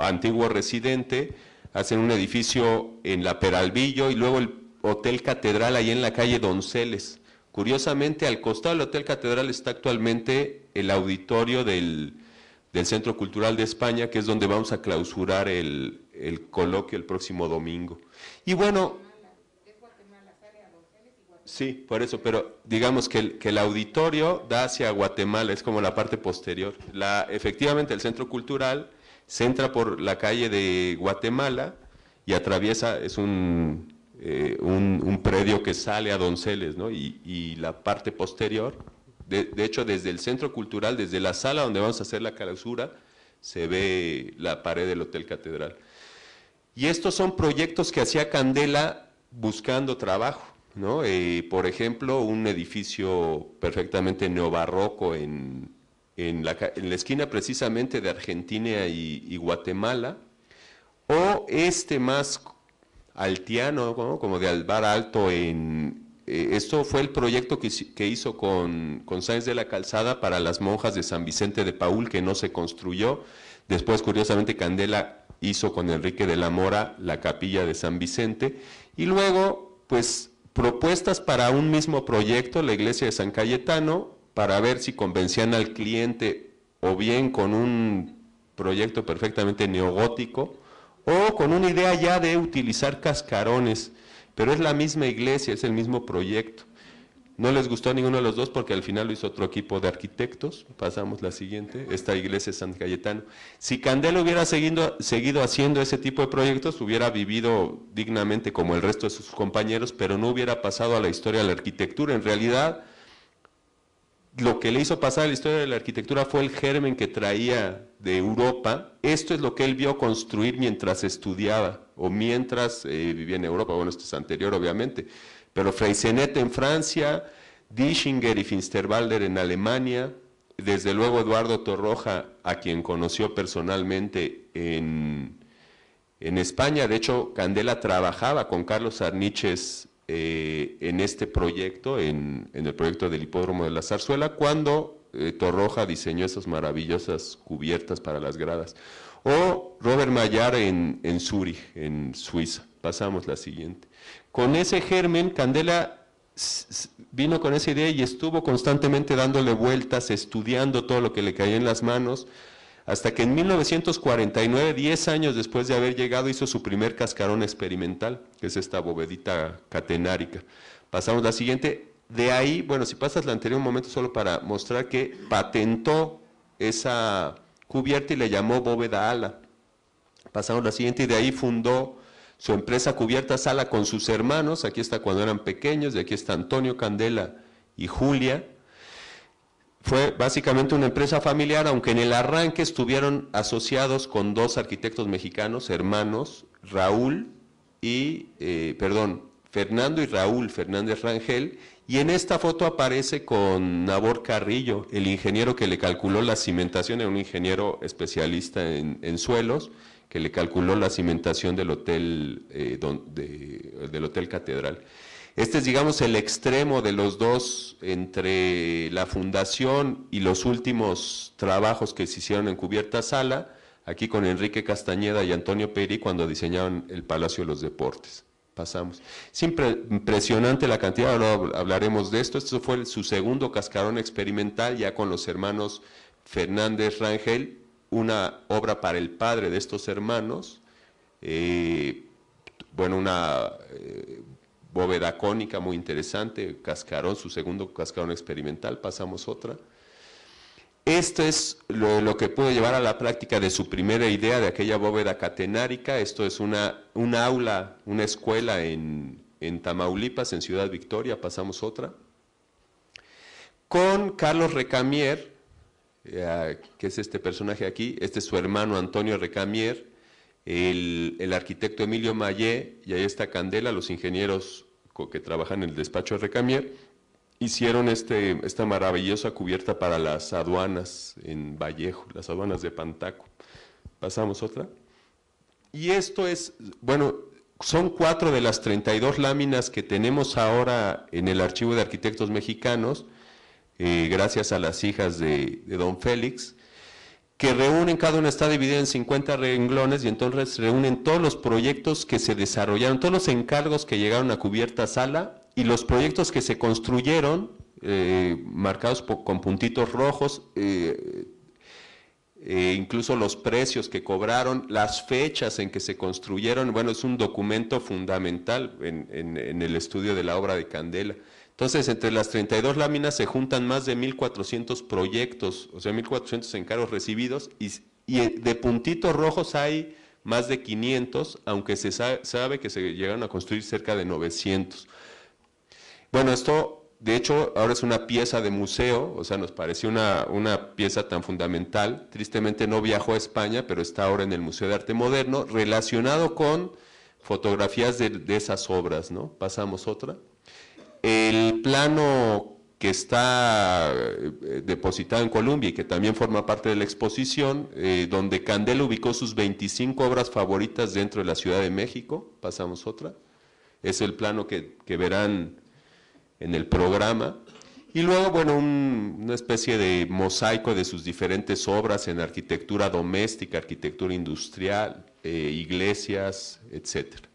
antiguo residente. Hacen un edificio en la Peralvillo y luego el Hotel Catedral ahí en la calle Donceles. Curiosamente, al costado del Hotel Catedral está actualmente el auditorio del Centro Cultural de España, que es donde vamos a clausurar el coloquio el próximo domingo. Y bueno, sí, por eso, pero digamos que el auditorio da hacia Guatemala, es como la parte posterior. Efectivamente, el Centro Cultural se entra por la calle de Guatemala y atraviesa, es un predio que sale a Donceles, ¿no? Y la parte posterior, De hecho, desde el Centro Cultural, desde la sala donde vamos a hacer la clausura, se ve la pared del Hotel Catedral. Y estos son proyectos que hacía Candela buscando trabajo, ¿no? Por ejemplo, un edificio perfectamente neobarroco en la esquina precisamente de Argentina y Guatemala, o este más altiano, ¿no? Como de Alvar Alto. Esto fue el proyecto que hizo con Sáenz de la Calzada para las monjas de San Vicente de Paúl, que no se construyó. Después, curiosamente, Candela hizo con Enrique de la Mora la capilla de San Vicente, y luego, pues, propuestas para un mismo proyecto, la iglesia de San Cayetano, para ver si convencían al cliente o bien con un proyecto perfectamente neogótico o con una idea ya de utilizar cascarones, pero es la misma iglesia, es el mismo proyecto. No les gustó a ninguno de los dos porque al final lo hizo otro equipo de arquitectos. Pasamos la siguiente, esta iglesia de San Cayetano. Si Candela hubiera seguido haciendo ese tipo de proyectos, hubiera vivido dignamente como el resto de sus compañeros, pero no hubiera pasado a la historia de la arquitectura. En realidad, lo que le hizo pasar a la historia de la arquitectura fue el germen que traía de Europa. Esto es lo que él vio construir mientras estudiaba, o mientras vivía en Europa. Bueno, esto es anterior, obviamente. Pero Freycinet en Francia, Dischinger y Finsterwalder en Alemania, desde luego Eduardo Torroja, a quien conoció personalmente en España. De hecho, Candela trabajaba con Carlos Arniches en este proyecto, en el proyecto del Hipódromo de la Zarzuela, cuando Torroja diseñó esas maravillosas cubiertas para las gradas. O Robert Maillard en Zúrich, en Suiza. Pasamos la siguiente. Con ese germen, Candela vino con esa idea y estuvo constantemente dándole vueltas, estudiando todo lo que le caía en las manos, hasta que en 1949, 10 años después de haber llegado, hizo su primer cascarón experimental, que es esta bovedita catenárica. Pasamos la siguiente. De ahí, bueno, si pasas la anterior un momento solo para mostrar que patentó esa cubierta y le llamó bóveda ala. Pasamos la siguiente y de ahí fundó su empresa Cubierta Sala con sus hermanos. Aquí está cuando eran pequeños, de aquí está Antonio, Candela y Julia. Fue básicamente una empresa familiar, aunque en el arranque estuvieron asociados con dos arquitectos mexicanos, hermanos, Fernando y Raúl Fernández Rangel, y en esta foto aparece con Nabor Carrillo, el ingeniero que le calculó la cimentación, era un ingeniero especialista en suelos, que le calculó la cimentación del hotel, del Hotel Catedral. Este es, digamos, el extremo de los dos entre la fundación y los últimos trabajos que se hicieron en Cubierta Sala, aquí con Enrique Castañeda y Antonio Peri cuando diseñaban el Palacio de los Deportes. Pasamos. Es impresionante la cantidad, ahora hablaremos de esto. Esto fue su segundo cascarón experimental, ya con los hermanos Fernández Rangel, una obra para el padre de estos hermanos, una bóveda cónica muy interesante, cascarón, su segundo cascarón experimental. Pasamos otra. Esto es lo que pudo llevar a la práctica de su primera idea de aquella bóveda catenárica. Esto es un aula, una escuela en Tamaulipas, en Ciudad Victoria. Pasamos otra. Con Carlos Recamier, que es este personaje aquí, este es su hermano Antonio Recamier, el arquitecto Emilio Mayé, y ahí está Candela, los ingenieros que trabajan en el despacho de Recamier, hicieron esta maravillosa cubierta para las aduanas en Vallejo, las aduanas de Pantaco. Pasamos otra. Y esto es, bueno, son 4 de las 32 láminas que tenemos ahora en el Archivo de Arquitectos Mexicanos, gracias a las hijas de don Félix, que reúnen, cada una está dividida en 50 renglones, y entonces reúnen todos los proyectos que se desarrollaron, todos los encargos que llegaron a Cubierta Sala y los proyectos que se construyeron, marcados con puntitos rojos, incluso los precios que cobraron, las fechas en que se construyeron. Bueno, es un documento fundamental en el estudio de la obra de Candela. Entonces, entre las 32 láminas se juntan más de 1,400 proyectos, o sea, 1,400 encargos recibidos, y de puntitos rojos hay más de 500, aunque se sabe que se llegaron a construir cerca de 900. Bueno, esto de hecho, ahora es una pieza de museo, o sea, nos pareció una pieza tan fundamental. Tristemente no viajó a España, pero está ahora en el Museo de Arte Moderno, relacionado con fotografías de esas obras, ¿no? Pasamos otra. El plano que está depositado en Colombia y que también forma parte de la exposición, donde Candela ubicó sus 25 obras favoritas dentro de la Ciudad de México. Pasamos otra. Es el plano que verán en el programa, y luego, bueno, una especie de mosaico de sus diferentes obras en arquitectura doméstica, arquitectura industrial, iglesias, etc.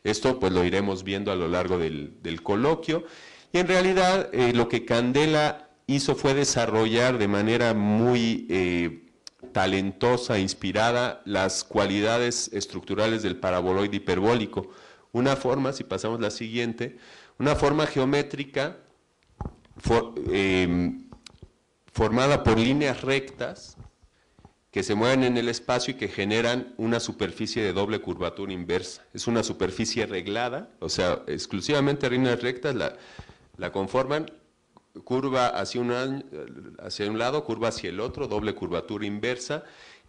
Esto pues lo iremos viendo a lo largo del coloquio, y en realidad lo que Candela hizo fue desarrollar de manera muy talentosa, inspirada, las cualidades estructurales del paraboloide hiperbólico. Una forma, si pasamos la siguiente, una forma geométrica formada por líneas rectas que se mueven en el espacio y que generan una superficie de doble curvatura inversa. Es una superficie reglada, o sea, exclusivamente líneas rectas la conforman, curva hacia un lado, curva hacia el otro, doble curvatura inversa,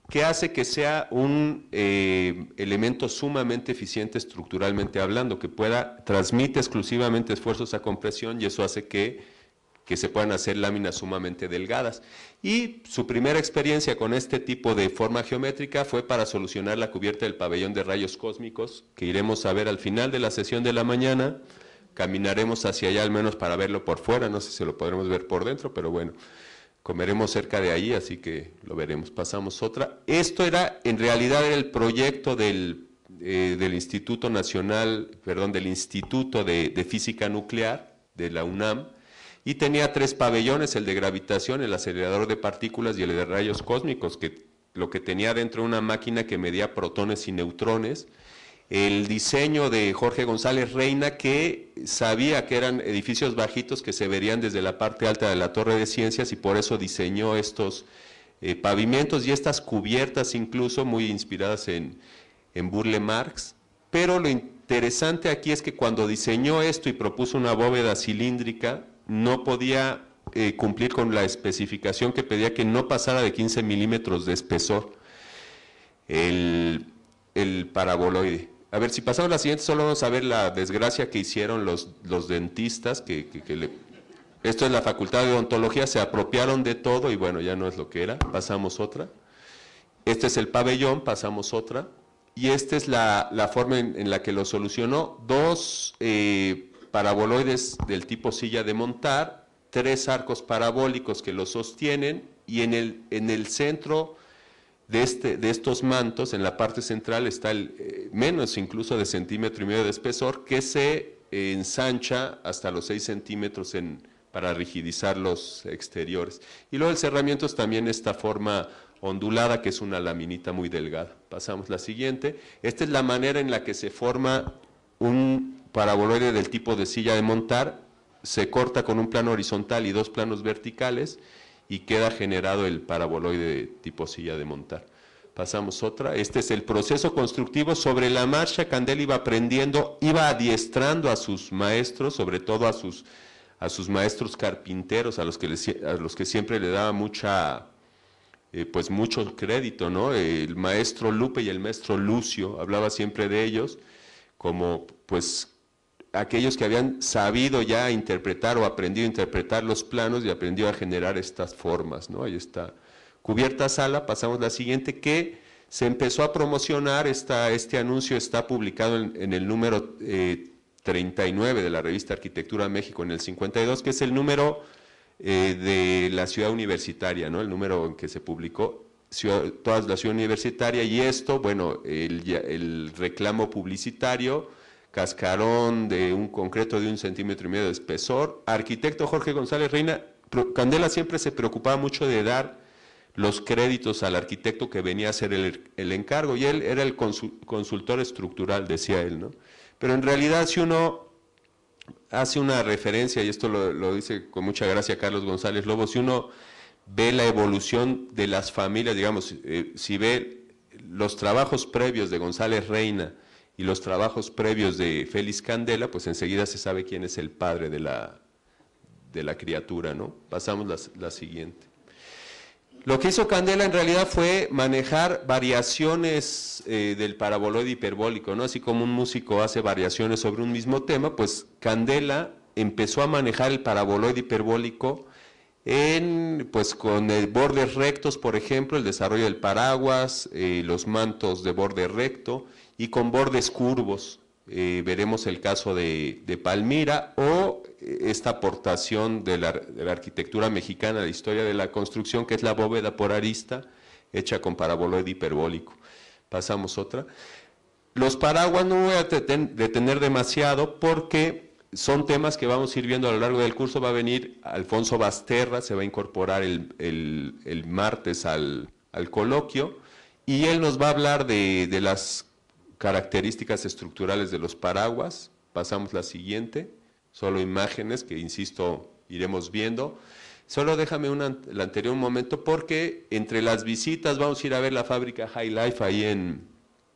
que hace que sea un elemento sumamente eficiente estructuralmente hablando, que transmite exclusivamente esfuerzos a compresión, y eso hace que se puedan hacer láminas sumamente delgadas. Y su primera experiencia con este tipo de forma geométrica fue para solucionar la cubierta del pabellón de rayos cósmicos, que iremos a ver al final de la sesión de la mañana. Caminaremos hacia allá al menos para verlo por fuera, no sé si lo podremos ver por dentro, pero bueno, comeremos cerca de ahí, así que lo veremos. Pasamos otra. Esto en realidad era el proyecto del Instituto de Física Nuclear de la UNAM, y tenía 3 pabellones, el de gravitación, el acelerador de partículas y el de rayos cósmicos, que lo que tenía dentro una máquina que medía protones y neutrones. El diseño de Jorge González Reina, que sabía que eran edificios bajitos que se verían desde la parte alta de la Torre de Ciencias, y por eso diseñó estos pavimentos y estas cubiertas, incluso muy inspiradas en Burle Marx. Pero lo interesante aquí es que cuando diseñó esto y propuso una bóveda cilíndrica, no podía cumplir con la especificación que pedía que no pasara de 15 milímetros de espesor el paraboloide. A ver, si pasamos a la siguiente, solo vamos a ver la desgracia que hicieron los dentistas, esto es la Facultad de Odontología, se apropiaron de todo y bueno, ya no es lo que era. Pasamos otra. Este es el pabellón, pasamos otra. Y esta es la forma en la que lo solucionó. 2 paraboloides del tipo silla de montar, 3 arcos parabólicos que lo sostienen, y en el centro de estos mantos, en la parte central, está menos incluso de 1,5 centímetros de espesor, que se ensancha hasta los 6 centímetros para rigidizar los exteriores. Y luego el cerramiento es también esta forma ondulada, que es una laminita muy delgada. Pasamos la siguiente. Esta es la manera en la que se forma un paraboloide del tipo de silla de montar. Se corta con un plano horizontal y 2 planos verticales, y queda generado el paraboloide de tipo silla de montar. Pasamos otra. Este es el proceso constructivo. Sobre la marcha, Candela iba aprendiendo, iba adiestrando a sus maestros, sobre todo a sus maestros carpinteros, a los que siempre le daba mucho crédito, ¿no? El maestro Lupe y el maestro Lucio, hablaba siempre de ellos como pues aquellos que habían sabido ya interpretar o aprendido a interpretar los planos y aprendido a generar estas formas, ¿no? Ahí está. Cubierta sala, pasamos la siguiente, que se empezó a promocionar, este anuncio está publicado en el número 39 de la revista Arquitectura México en el 52, que es el número de la ciudad universitaria, ¿no? El número en que se publicó toda la ciudad universitaria, y esto, bueno, el reclamo publicitario, cascarón de un concreto de 1,5 centímetros de espesor. Arquitecto Jorge González Reina. Candela siempre se preocupaba mucho de dar los créditos al arquitecto que venía a hacer el encargo, y él era el consultor estructural, decía él, ¿no? Pero en realidad, si uno hace una referencia, y esto lo dice con mucha gracia Carlos González Lobo, si uno ve la evolución de las familias, digamos, si ve los trabajos previos de González Reina y los trabajos previos de Félix Candela, pues enseguida se sabe quién es el padre de la criatura, ¿no? Pasamos la siguiente. Lo que hizo Candela en realidad fue manejar variaciones del paraboloide hiperbólico, ¿no? Así como un músico hace variaciones sobre un mismo tema, pues Candela empezó a manejar el paraboloide hiperbólico pues con bordes rectos, por ejemplo, el desarrollo del paraguas, los mantos de borde recto y con bordes curvos. Veremos el caso de Palmira o esta aportación de la arquitectura mexicana a la historia de la construcción, que es la bóveda por arista, hecha con paraboloide hiperbólico. Pasamos otra. Los paraguas no voy a detener demasiado porque son temas que vamos a ir viendo a lo largo del curso. Va a venir Alfonso Basterra, se va a incorporar el martes al coloquio, y él nos va a hablar de las características estructurales de los paraguas. Pasamos la siguiente, solo imágenes que, insisto, iremos viendo. Solo déjame la anterior un momento, porque entre las visitas vamos a ir a ver la fábrica High Life ahí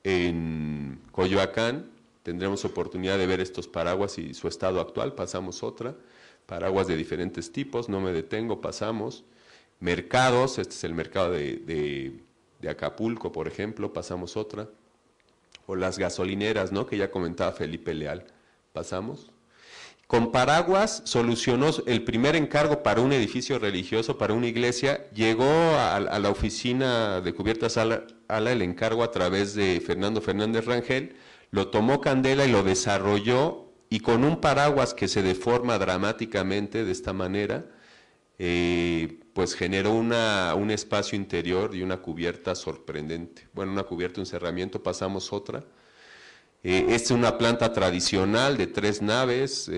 en Coyoacán. Tendremos oportunidad de ver estos paraguas y su estado actual. Pasamos otra. Paraguas de diferentes tipos, no me detengo, pasamos. Mercados, este es el mercado de Acapulco, por ejemplo, pasamos otra. O las gasolineras, ¿no?, que ya comentaba Felipe Leal. Pasamos. Con paraguas solucionó el primer encargo para un edificio religioso, para una iglesia. Llegó a la oficina de Cubiertas Ala el encargo a través de Fernando Fernández Rangel, lo tomó Candela y lo desarrolló, y con un paraguas que se deforma dramáticamente de esta manera, pues generó un espacio interior y una cubierta sorprendente. Bueno, una cubierta, un cerramiento. Pasamos otra. Esta es una planta tradicional de 3 naves,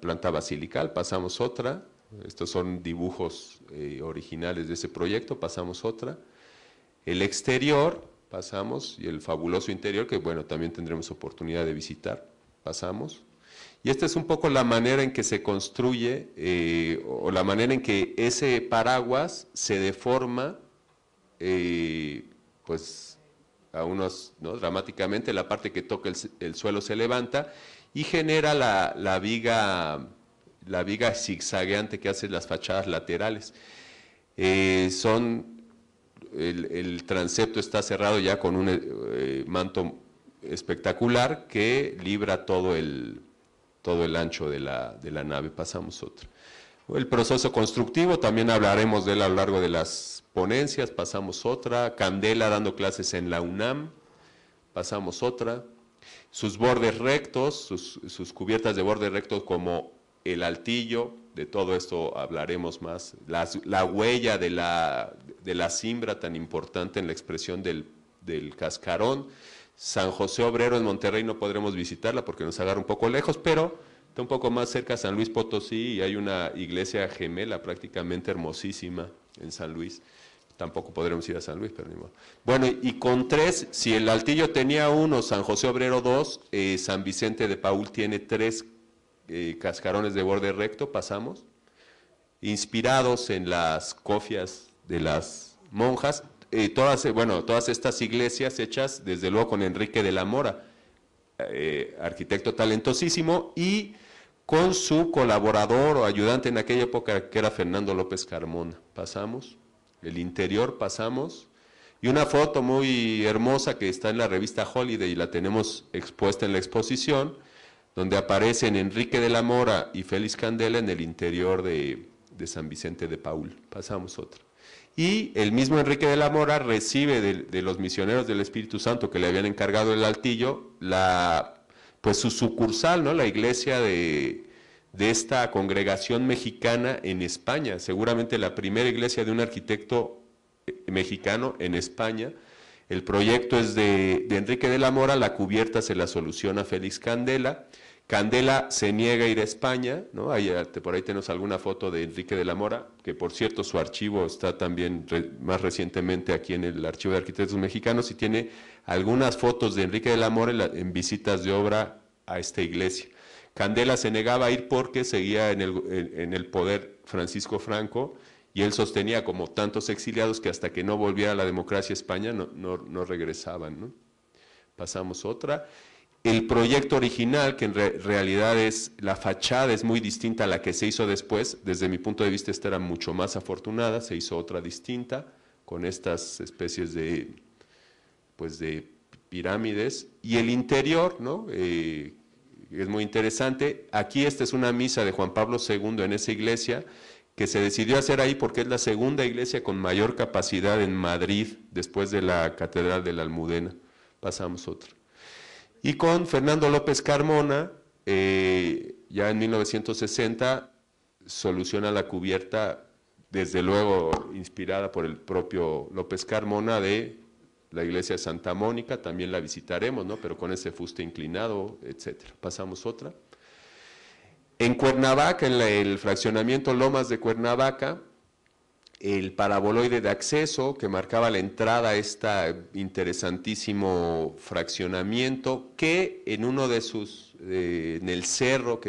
planta basilical. Pasamos otra. Estos son dibujos originales de ese proyecto. Pasamos otra. El exterior, pasamos, y el fabuloso interior, que bueno, también tendremos oportunidad de visitar. Pasamos. Y esta es un poco la manera en que se construye, o la manera en que ese paraguas se deforma, pues a unos, ¿no?, dramáticamente. La parte que toca el suelo se levanta y genera la viga zigzagueante que hace las fachadas laterales. El transepto está cerrado ya con un manto espectacular que libra todo el ancho de la nave. Pasamos otra. El proceso constructivo, también hablaremos de él a lo largo de las ponencias. Pasamos otra. Candela dando clases en la UNAM. Pasamos otra. Sus bordes rectos, sus cubiertas de borde recto como el altillo, de todo esto hablaremos más. La huella de la cimbra, tan importante en la expresión del cascarón. San José Obrero en Monterrey no podremos visitarla porque nos agarra un poco lejos, pero está un poco más cerca a San Luis Potosí, y hay una iglesia gemela prácticamente hermosísima en San Luis. Tampoco podremos ir a San Luis, pero ni modo. Bueno, y con 3, si el altillo tenía 1, San José Obrero 2, San Vicente de Paúl tiene 3 cascarones de borde recto. Pasamos. Inspirados en las cofias de las monjas. Todas estas iglesias hechas desde luego con Enrique de la Mora, arquitecto talentosísimo, y con su colaborador o ayudante en aquella época, que era Fernando López Carmona. Pasamos. El interior, pasamos. Y una foto muy hermosa que está en la revista Holiday y la tenemos expuesta en la exposición, donde aparecen Enrique de la Mora y Félix Candela en el interior de San Vicente de Paúl. Pasamos otra. Y el mismo Enrique de la Mora recibe de los misioneros del Espíritu Santo que le habían encargado el altillo, pues su sucursal, ¿no?, la iglesia de esta congregación mexicana en España, seguramente la primera iglesia de un arquitecto mexicano en España. El proyecto es de Enrique de la Mora, la cubierta se la soluciona Félix Candela. Candela se niega a ir a España, ¿no? Por ahí tenemos alguna foto de Enrique de la Mora, que por cierto su archivo está también más recientemente aquí en el Archivo de Arquitectos Mexicanos, y tiene algunas fotos de Enrique de la Mora en visitas de obra a esta iglesia. Candela se negaba a ir porque seguía en el poder Francisco Franco, y él sostenía, como tantos exiliados, que hasta que no volviera la democracia a España no regresaban, ¿no? Pasamos otra. el proyecto original, que en realidad es, la fachada es muy distinta a la que se hizo después. Desde mi punto de vista esta era mucho más afortunada, se hizo otra distinta, con estas especies de, pues de pirámides. Y el interior, ¿no? Es muy interesante. Aquí esta es una misa de Juan Pablo II en esa iglesia, que se decidió hacer ahí porque es la segunda iglesia con mayor capacidad en Madrid, después de la Catedral de la Almudena. Pasamos otra. Y con Fernando López Carmona, ya en 1960, soluciona la cubierta, desde luego inspirada por el propio López Carmona, de la iglesia de Santa Mónica, también la visitaremos, ¿no? Pero con ese fuste inclinado, etcétera. Pasamos otra. En Cuernavaca, en el fraccionamiento Lomas de Cuernavaca, el paraboloide de acceso que marcaba la entrada a este interesantísimo fraccionamiento, que en uno de sus, en el cerro,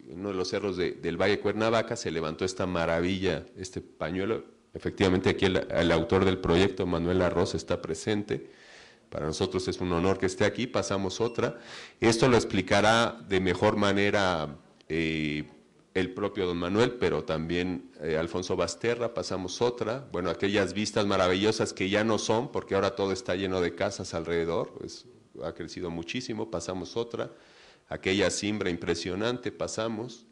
uno de los cerros del Valle de Cuernavaca, se levantó esta maravilla, este pañuelo. Efectivamente aquí el autor del proyecto, Manuel Arroz, está presente. Para nosotros es un honor que esté aquí. Pasamos otra. Esto lo explicará de mejor manera el propio don Manuel, pero también Alfonso Basterra. Pasamos otra. Bueno, aquellas vistas maravillosas que ya no son, porque ahora todo está lleno de casas alrededor, pues ha crecido muchísimo. Pasamos otra. Aquella cimbra impresionante, pasamos.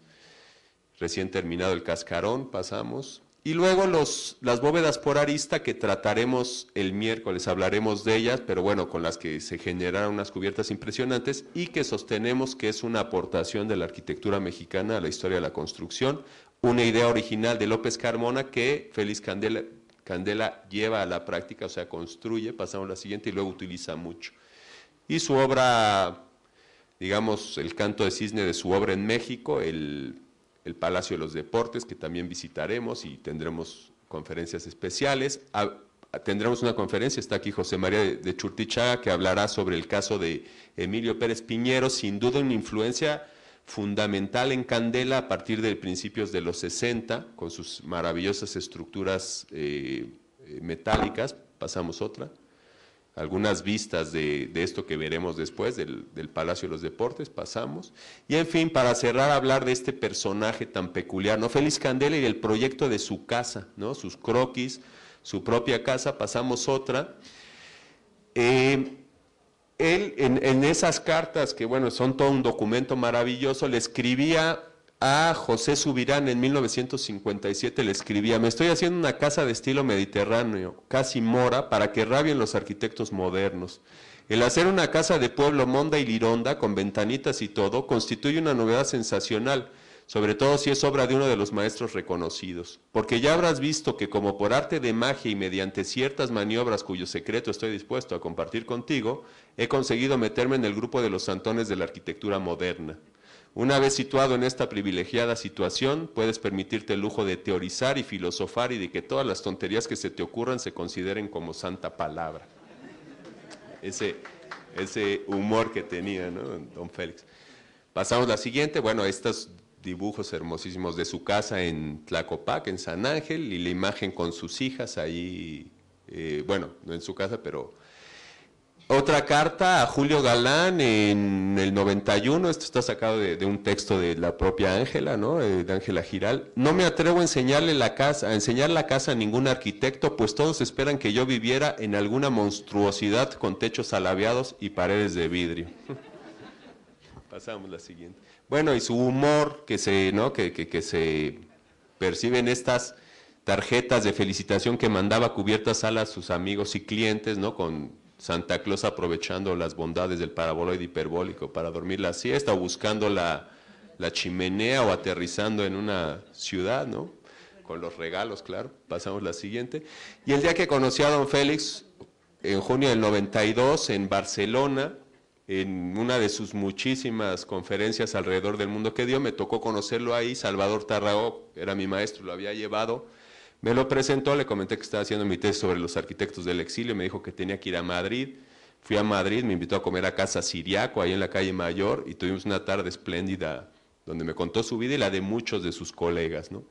Recién terminado el cascarón, pasamos. Y luego las bóvedas por arista, que trataremos el miércoles, hablaremos de ellas, pero bueno, con las que se generaron unas cubiertas impresionantes y que sostenemos que es una aportación de la arquitectura mexicana a la historia de la construcción, una idea original de López Carmona que Félix Candela lleva a la práctica, o sea, construye. Pasamos a la siguiente, y luego utiliza mucho. Y su obra, digamos, el canto de cisne de su obra en México, el Palacio de los Deportes, que también visitaremos y tendremos conferencias especiales. Tendremos una conferencia, está aquí José María de Churtichaga, que hablará sobre el caso de Emilio Pérez Piñero, sin duda una influencia fundamental en Candela a partir de principios de los 60, con sus maravillosas estructuras metálicas. Pasamos otra. Algunas vistas de esto que veremos después, del Palacio de los Deportes, pasamos. Y en fin, para cerrar, hablar de este personaje tan peculiar, ¿no? Félix Candela y el proyecto de su casa, ¿no? Sus croquis, su propia casa. Pasamos otra. Él, en esas cartas, que bueno, son todo un documento maravilloso, le escribía a José Subirán en 1957, le escribía: me estoy haciendo una casa de estilo mediterráneo, casi mora, para que rabien los arquitectos modernos. El hacer una casa de pueblo monda y lironda, con ventanitas y todo, constituye una novedad sensacional, sobre todo si es obra de uno de los maestros reconocidos, porque ya habrás visto que como por arte de magia y mediante ciertas maniobras cuyo secreto estoy dispuesto a compartir contigo, he conseguido meterme en el grupo de los santones de la arquitectura moderna. Una vez situado en esta privilegiada situación, puedes permitirte el lujo de teorizar y filosofar y de que todas las tonterías que se te ocurran se consideren como santa palabra. Ese humor que tenía, ¿no?, don Félix. Pasamos a la siguiente. Bueno, estos dibujos hermosísimos de su casa en Tlacopac, en San Ángel, y la imagen con sus hijas ahí, bueno, no en su casa, pero... Otra carta a Julio Galán en el 91, esto está sacado de un texto de la propia Ángela, ¿no?, de Ángela Giral. No me atrevo a enseñar la casa a ningún arquitecto, pues todos esperan que yo viviera en alguna monstruosidad con techos alabeados y paredes de vidrio. Pasamos la siguiente. Bueno, y su humor que se percibe en estas tarjetas de felicitación que mandaba cubiertas a sus amigos y clientes, ¿no?, con Santa Claus aprovechando las bondades del paraboloide hiperbólico para dormir la siesta, o buscando la chimenea, o aterrizando en una ciudad, ¿no?, con los regalos, claro. Pasamos la siguiente. Y el día que conocí a don Félix, en junio del 92, en Barcelona, en una de sus muchísimas conferencias alrededor del mundo que dio, me tocó conocerlo ahí. Salvador Tarragó era mi maestro, lo había llevado. Me lo presentó, le comenté que estaba haciendo mi tesis sobre los arquitectos del exilio, me dijo que tenía que ir a Madrid. Fui a Madrid, me invitó a comer a Casa Siriaco, ahí en la calle Mayor, y tuvimos una tarde espléndida donde me contó su vida y la de muchos de sus colegas, ¿no?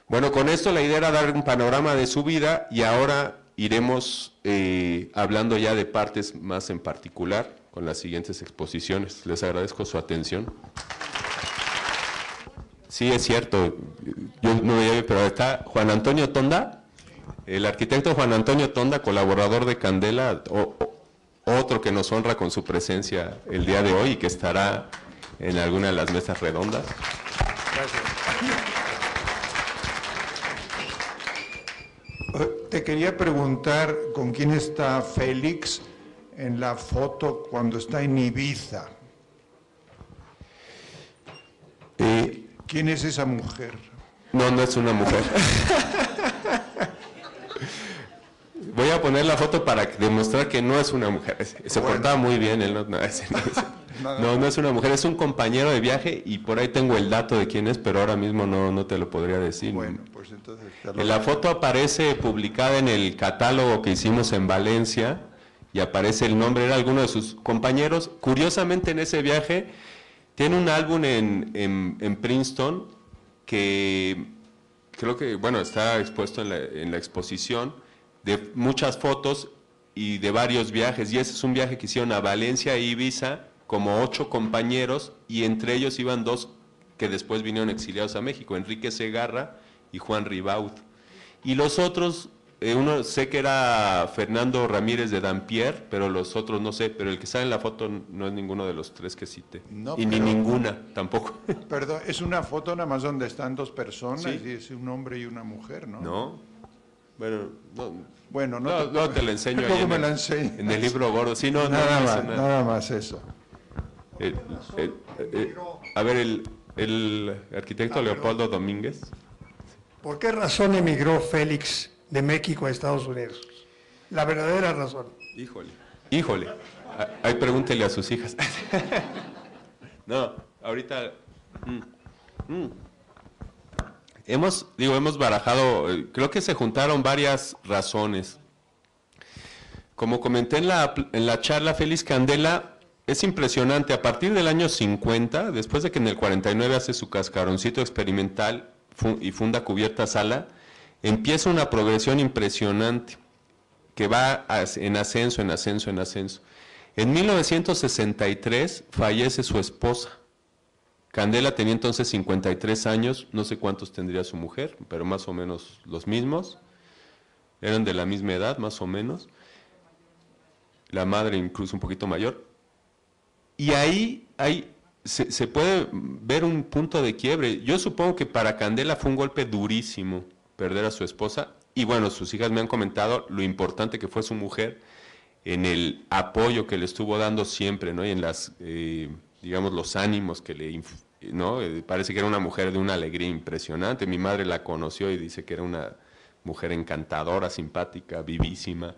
Bueno, con esto la idea era dar un panorama de su vida, y ahora iremos hablando ya de partes más en particular, con las siguientes exposiciones. Les agradezco su atención. Sí, es cierto, yo no veía, pero está Juan Antonio Tonda, el arquitecto Juan Antonio Tonda, colaborador de Candela, otro que nos honra con su presencia el día de hoy y que estará en alguna de las mesas redondas. Gracias. Te quería preguntar con quién está Félix en la foto cuando está en Ibiza. ¿Quién es esa mujer? No, no es una mujer. Voy a poner la foto para demostrar que no es una mujer. Se portaba muy bien, él no es una mujer, es un compañero de viaje y por ahí tengo el dato de quién es, pero ahora mismo no te lo podría decir. Bueno, pues entonces... La foto aparece publicada en el catálogo que hicimos en Valencia y aparece el nombre, era alguno de sus compañeros. Curiosamente en ese viaje tiene un álbum en Princeton que creo que, bueno, está expuesto en la exposición, de muchas fotos y de varios viajes, y ese es un viaje que hicieron a Valencia e Ibiza, como 8 compañeros, y entre ellos iban 2 que después vinieron exiliados a México, Enrique Segarra y Juan Ribaud. Y los otros, uno sé que era Fernando Ramírez de Dampierre, pero los otros no sé, pero el que sale en la foto no es ninguno de los 3 que cité, no, y ni ninguna tampoco. Perdón, es una foto nada más donde están 2 personas, ¿sí? Y es un hombre y una mujer, ¿no? No, bueno, no te lo enseño ahí en el libro gordo. Sí, nada más eso. A ver, el arquitecto Leopoldo Domínguez. ¿Por qué razón emigró Félix de México a Estados Unidos? La verdadera razón. Híjole. Ahí pregúntele a sus hijas. No, ahorita... Hemos barajado, creo que se juntaron varias razones. Como comenté en la charla, Félix Candela es impresionante. A partir del año 50, después de que en el 49 hace su cascaroncito experimental y funda Cubierta Sala, empieza una progresión impresionante que va en ascenso. En 1963 fallece su esposa. Candela tenía entonces 53 años, no sé cuántos tendría su mujer, pero más o menos los mismos. Eran de la misma edad, más o menos. La madre incluso un poquito mayor. Y ahí se puede ver un punto de quiebre. Yo supongo que para Candela fue un golpe durísimo perder a su esposa. Y bueno, sus hijas me han comentado lo importante que fue su mujer en el apoyo que le estuvo dando siempre, ¿no? Y en las, digamos, los ánimos que le... ¿no? Parece que era una mujer de una alegría impresionante. Mi madre la conoció y dice que era una mujer encantadora, simpática, vivísima.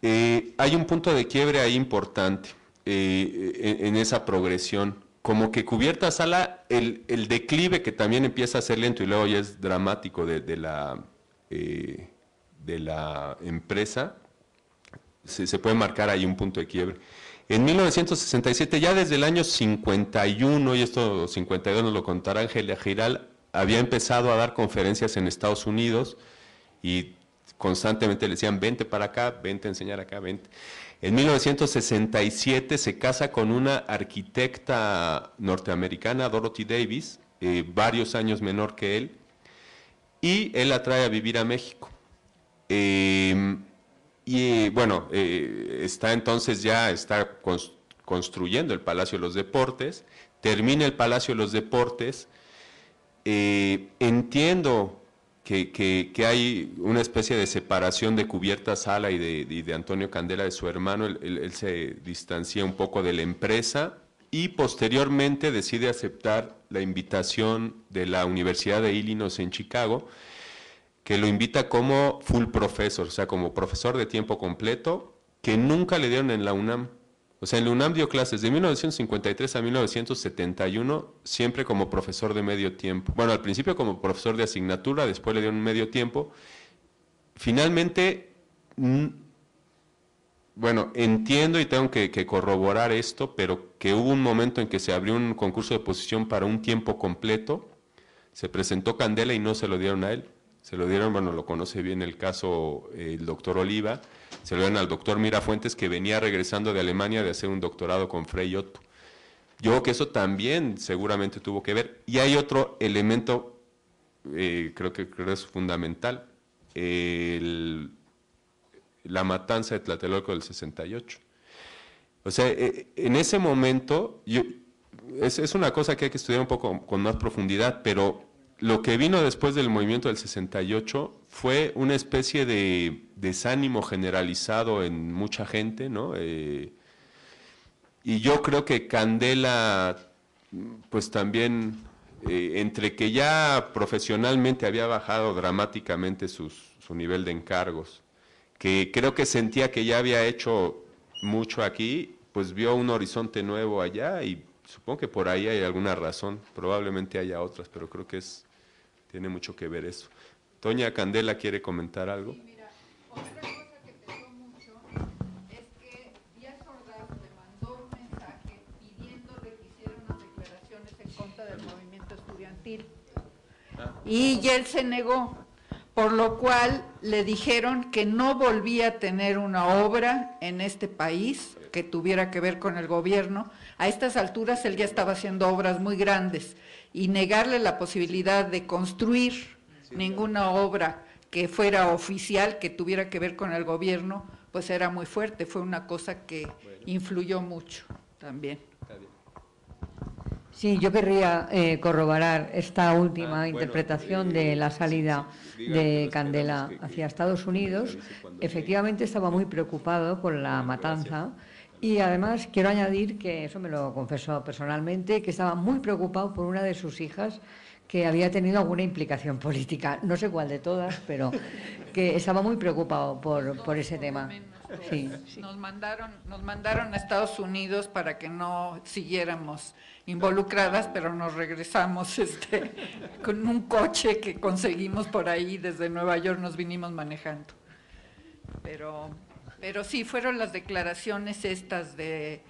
Hay un punto de quiebre ahí importante en esa progresión. Como que Cubierta Sala, el declive que también empieza a ser lento y luego ya es dramático de la empresa, se puede marcar ahí un punto de quiebre. En 1967, ya desde el año 51, y esto 52 nos lo contará Ángela Giral, había empezado a dar conferencias en Estados Unidos y constantemente le decían, vente para acá, vente a enseñar acá, vente. En 1967 se casa con una arquitecta norteamericana, Dorothy Davis, varios años menor que él, y él la trae a vivir a México. Y bueno, está construyendo el Palacio de los Deportes, termina el Palacio de los Deportes. Entiendo que hay una especie de separación de Cubierta Sala y de Antonio Candela, de su hermano. Él se distancia un poco de la empresa y posteriormente decide aceptar la invitación de la Universidad de Illinois en Chicago, que lo invita como full professor, o sea, como profesor de tiempo completo, que nunca le dieron en la UNAM. O sea, en la UNAM dio clases de 1953 a 1971, siempre como profesor de medio tiempo. Bueno, al principio como profesor de asignatura, después le dieron un medio tiempo. Finalmente, bueno, entiendo y tengo que corroborar esto, pero que hubo un momento en que se abrió un concurso de oposición para un tiempo completo, se presentó Candela y no se lo dieron a él. Se lo dieron, bueno, lo conoce bien el caso el doctor Oliva, se lo dieron al doctor Mirafuentes, que venía regresando de Alemania de hacer un doctorado con Frei Otto. Yo creo que eso también seguramente tuvo que ver. Y hay otro elemento, creo que es fundamental, la matanza de Tlatelolco del 68. O sea, en ese momento, es una cosa que hay que estudiar un poco con más profundidad, pero lo que vino después del movimiento del 68 fue una especie de desánimo generalizado en mucha gente, ¿no? Y yo creo que Candela, pues también, entre que ya profesionalmente había bajado dramáticamente su nivel de encargos, que creo que sentía que ya había hecho mucho aquí, pues vio un horizonte nuevo allá y supongo que por ahí hay alguna razón, probablemente haya otras, pero creo que tiene mucho que ver eso. Doña Candela, ¿quiere comentar algo? Sí, mira, otra cosa que pesó mucho es que Díaz Ordaz le mandó un mensaje pidiéndole que hiciera unas declaraciones en contra del movimiento estudiantil. Y él se negó, por lo cual le dijeron que no volvía a tener una obra en este país que tuviera que ver con el gobierno. A estas alturas él ya estaba haciendo obras muy grandes y negarle la posibilidad de construir ninguna obra que fuera oficial, que tuviera que ver con el gobierno, pues era muy fuerte, fue una cosa que influyó mucho también. Sí, yo querría corroborar esta última interpretación de la salida de Candela hacia Estados Unidos. Efectivamente estaba muy preocupado por la matanza y además quiero añadir que, eso me lo confesó personalmente, que estaba muy preocupado por una de sus hijas que había tenido alguna implicación política, no sé cuál de todas, pero que estaba muy preocupado por ese tema. Sí, sí. Nos mandaron a Estados Unidos para que no siguiéramos involucradas, pero nos regresamos con un coche que conseguimos por ahí, desde Nueva York nos vinimos manejando. Pero sí, fueron las declaraciones estas de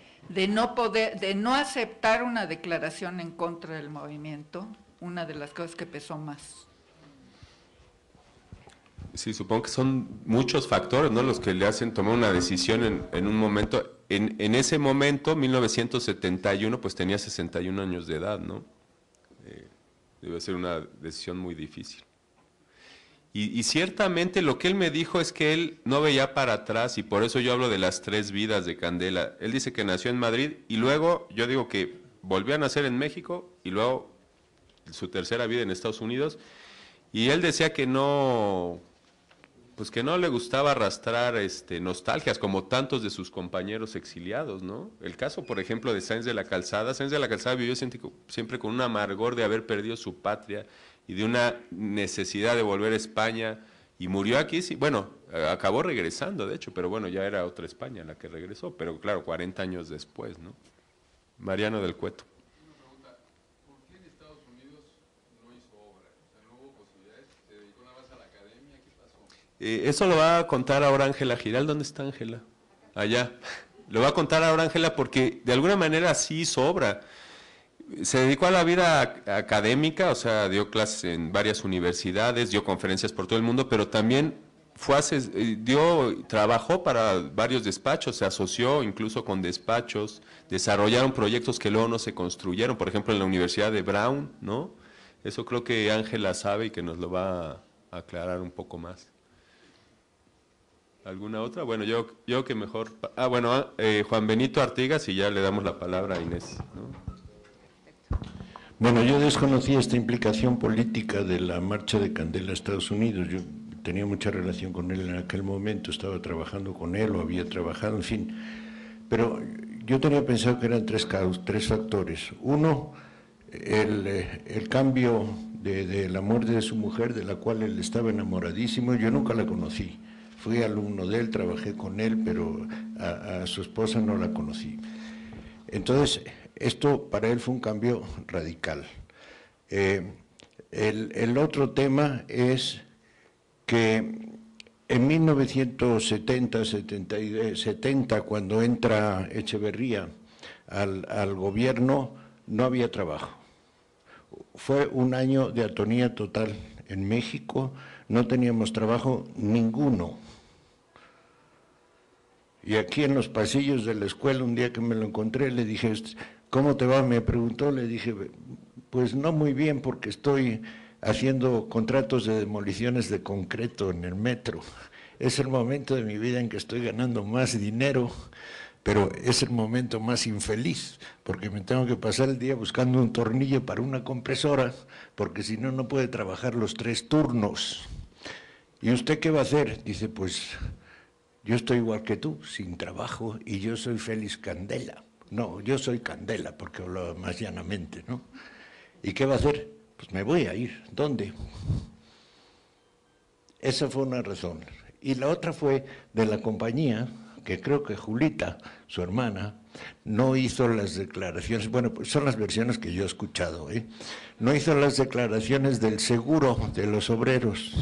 no aceptar una declaración en contra del movimiento, una de las cosas que pesó más. Sí, supongo que son muchos factores, ¿no?, los que le hacen tomar una decisión en un momento. En ese momento, 1971, pues tenía 61 años de edad, ¿no? Debe ser una decisión muy difícil. Y ciertamente lo que él me dijo es que él no veía para atrás, y por eso yo hablo de las 3 vidas de Candela. Él dice que nació en Madrid y luego yo digo que volvió a nacer en México y luego su tercera vida en Estados Unidos, y él decía que no, pues que no le gustaba arrastrar nostalgias como tantos de sus compañeros exiliados, ¿no? El caso, por ejemplo, de Sáenz de la Calzada. Sáenz de la Calzada vivió siempre con un amargor de haber perdido su patria y de una necesidad de volver a España, y murió aquí, sí, bueno, acabó regresando, de hecho, pero bueno, ya era otra España la que regresó, pero claro, 40 años después, ¿no? Mariano del Cueto. Eso lo va a contar ahora Ángela Giral. ¿Dónde está Ángela? Allá. Lo va a contar ahora Ángela porque de alguna manera sí hizo obra. Se dedicó a la vida académica, o sea, dio clases en varias universidades, dio conferencias por todo el mundo, pero también trabajó para varios despachos, se asoció incluso con despachos, desarrollaron proyectos que luego no se construyeron, por ejemplo en la Universidad de Brown, ¿no? Eso creo que Ángela sabe y que nos lo va a aclarar un poco más. ¿Alguna otra? Bueno, yo que mejor... Juan Benito Artigas, y ya le damos la palabra a Inés, ¿no? Bueno, yo desconocía esta implicación política de la marcha de Candela a Estados Unidos. Yo tenía mucha relación con él en aquel momento, estaba trabajando con él o había trabajado, en fin. Pero yo tenía pensado que eran tres factores. Uno, el cambio de la muerte de su mujer, de la cual él estaba enamoradísimo. Yo nunca la conocí. Fui alumno de él, trabajé con él, pero a su esposa no la conocí. Entonces, esto para él fue un cambio radical. El otro tema es que en 1970, cuando entra Echeverría al gobierno, no había trabajo. Fue un año de atonía total en México, no teníamos trabajo ninguno. Y aquí en los pasillos de la escuela, un día que me lo encontré, le dije, ¿cómo te va? Me preguntó, le dije, pues no muy bien, porque estoy haciendo contratos de demoliciones de concreto en el metro. Es el momento de mi vida en que estoy ganando más dinero, pero es el momento más infeliz, porque me tengo que pasar el día buscando un tornillo para una compresora, porque si no, no puede trabajar los 3 turnos. ¿Y usted qué va a hacer? Dice, pues yo estoy igual que tú, sin trabajo, y yo soy Félix Candela. No, yo soy Candela, porque hablo más llanamente, ¿no? ¿Y qué va a hacer? Pues me voy a ir. ¿Dónde? Esa fue una razón. Y la otra fue de la compañía, que creo que Julita, su hermana, no hizo las declaraciones, bueno, pues son las versiones que yo he escuchado, no hizo las declaraciones del seguro de los obreros.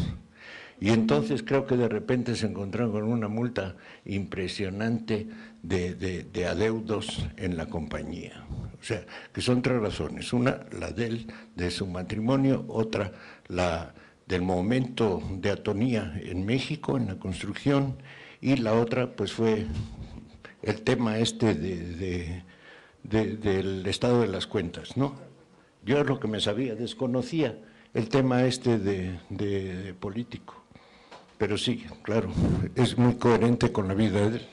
Y entonces creo que de repente se encontraron con una multa impresionante de adeudos en la compañía. O sea, que son 3 razones. Una, la de su matrimonio, otra, la del momento de atonía en México, en la construcción, y la otra, pues fue el tema del estado de las cuentas, ¿no? Yo lo que me sabía, desconocía el tema de político. Pero sí, claro, es muy coherente con la vida de él.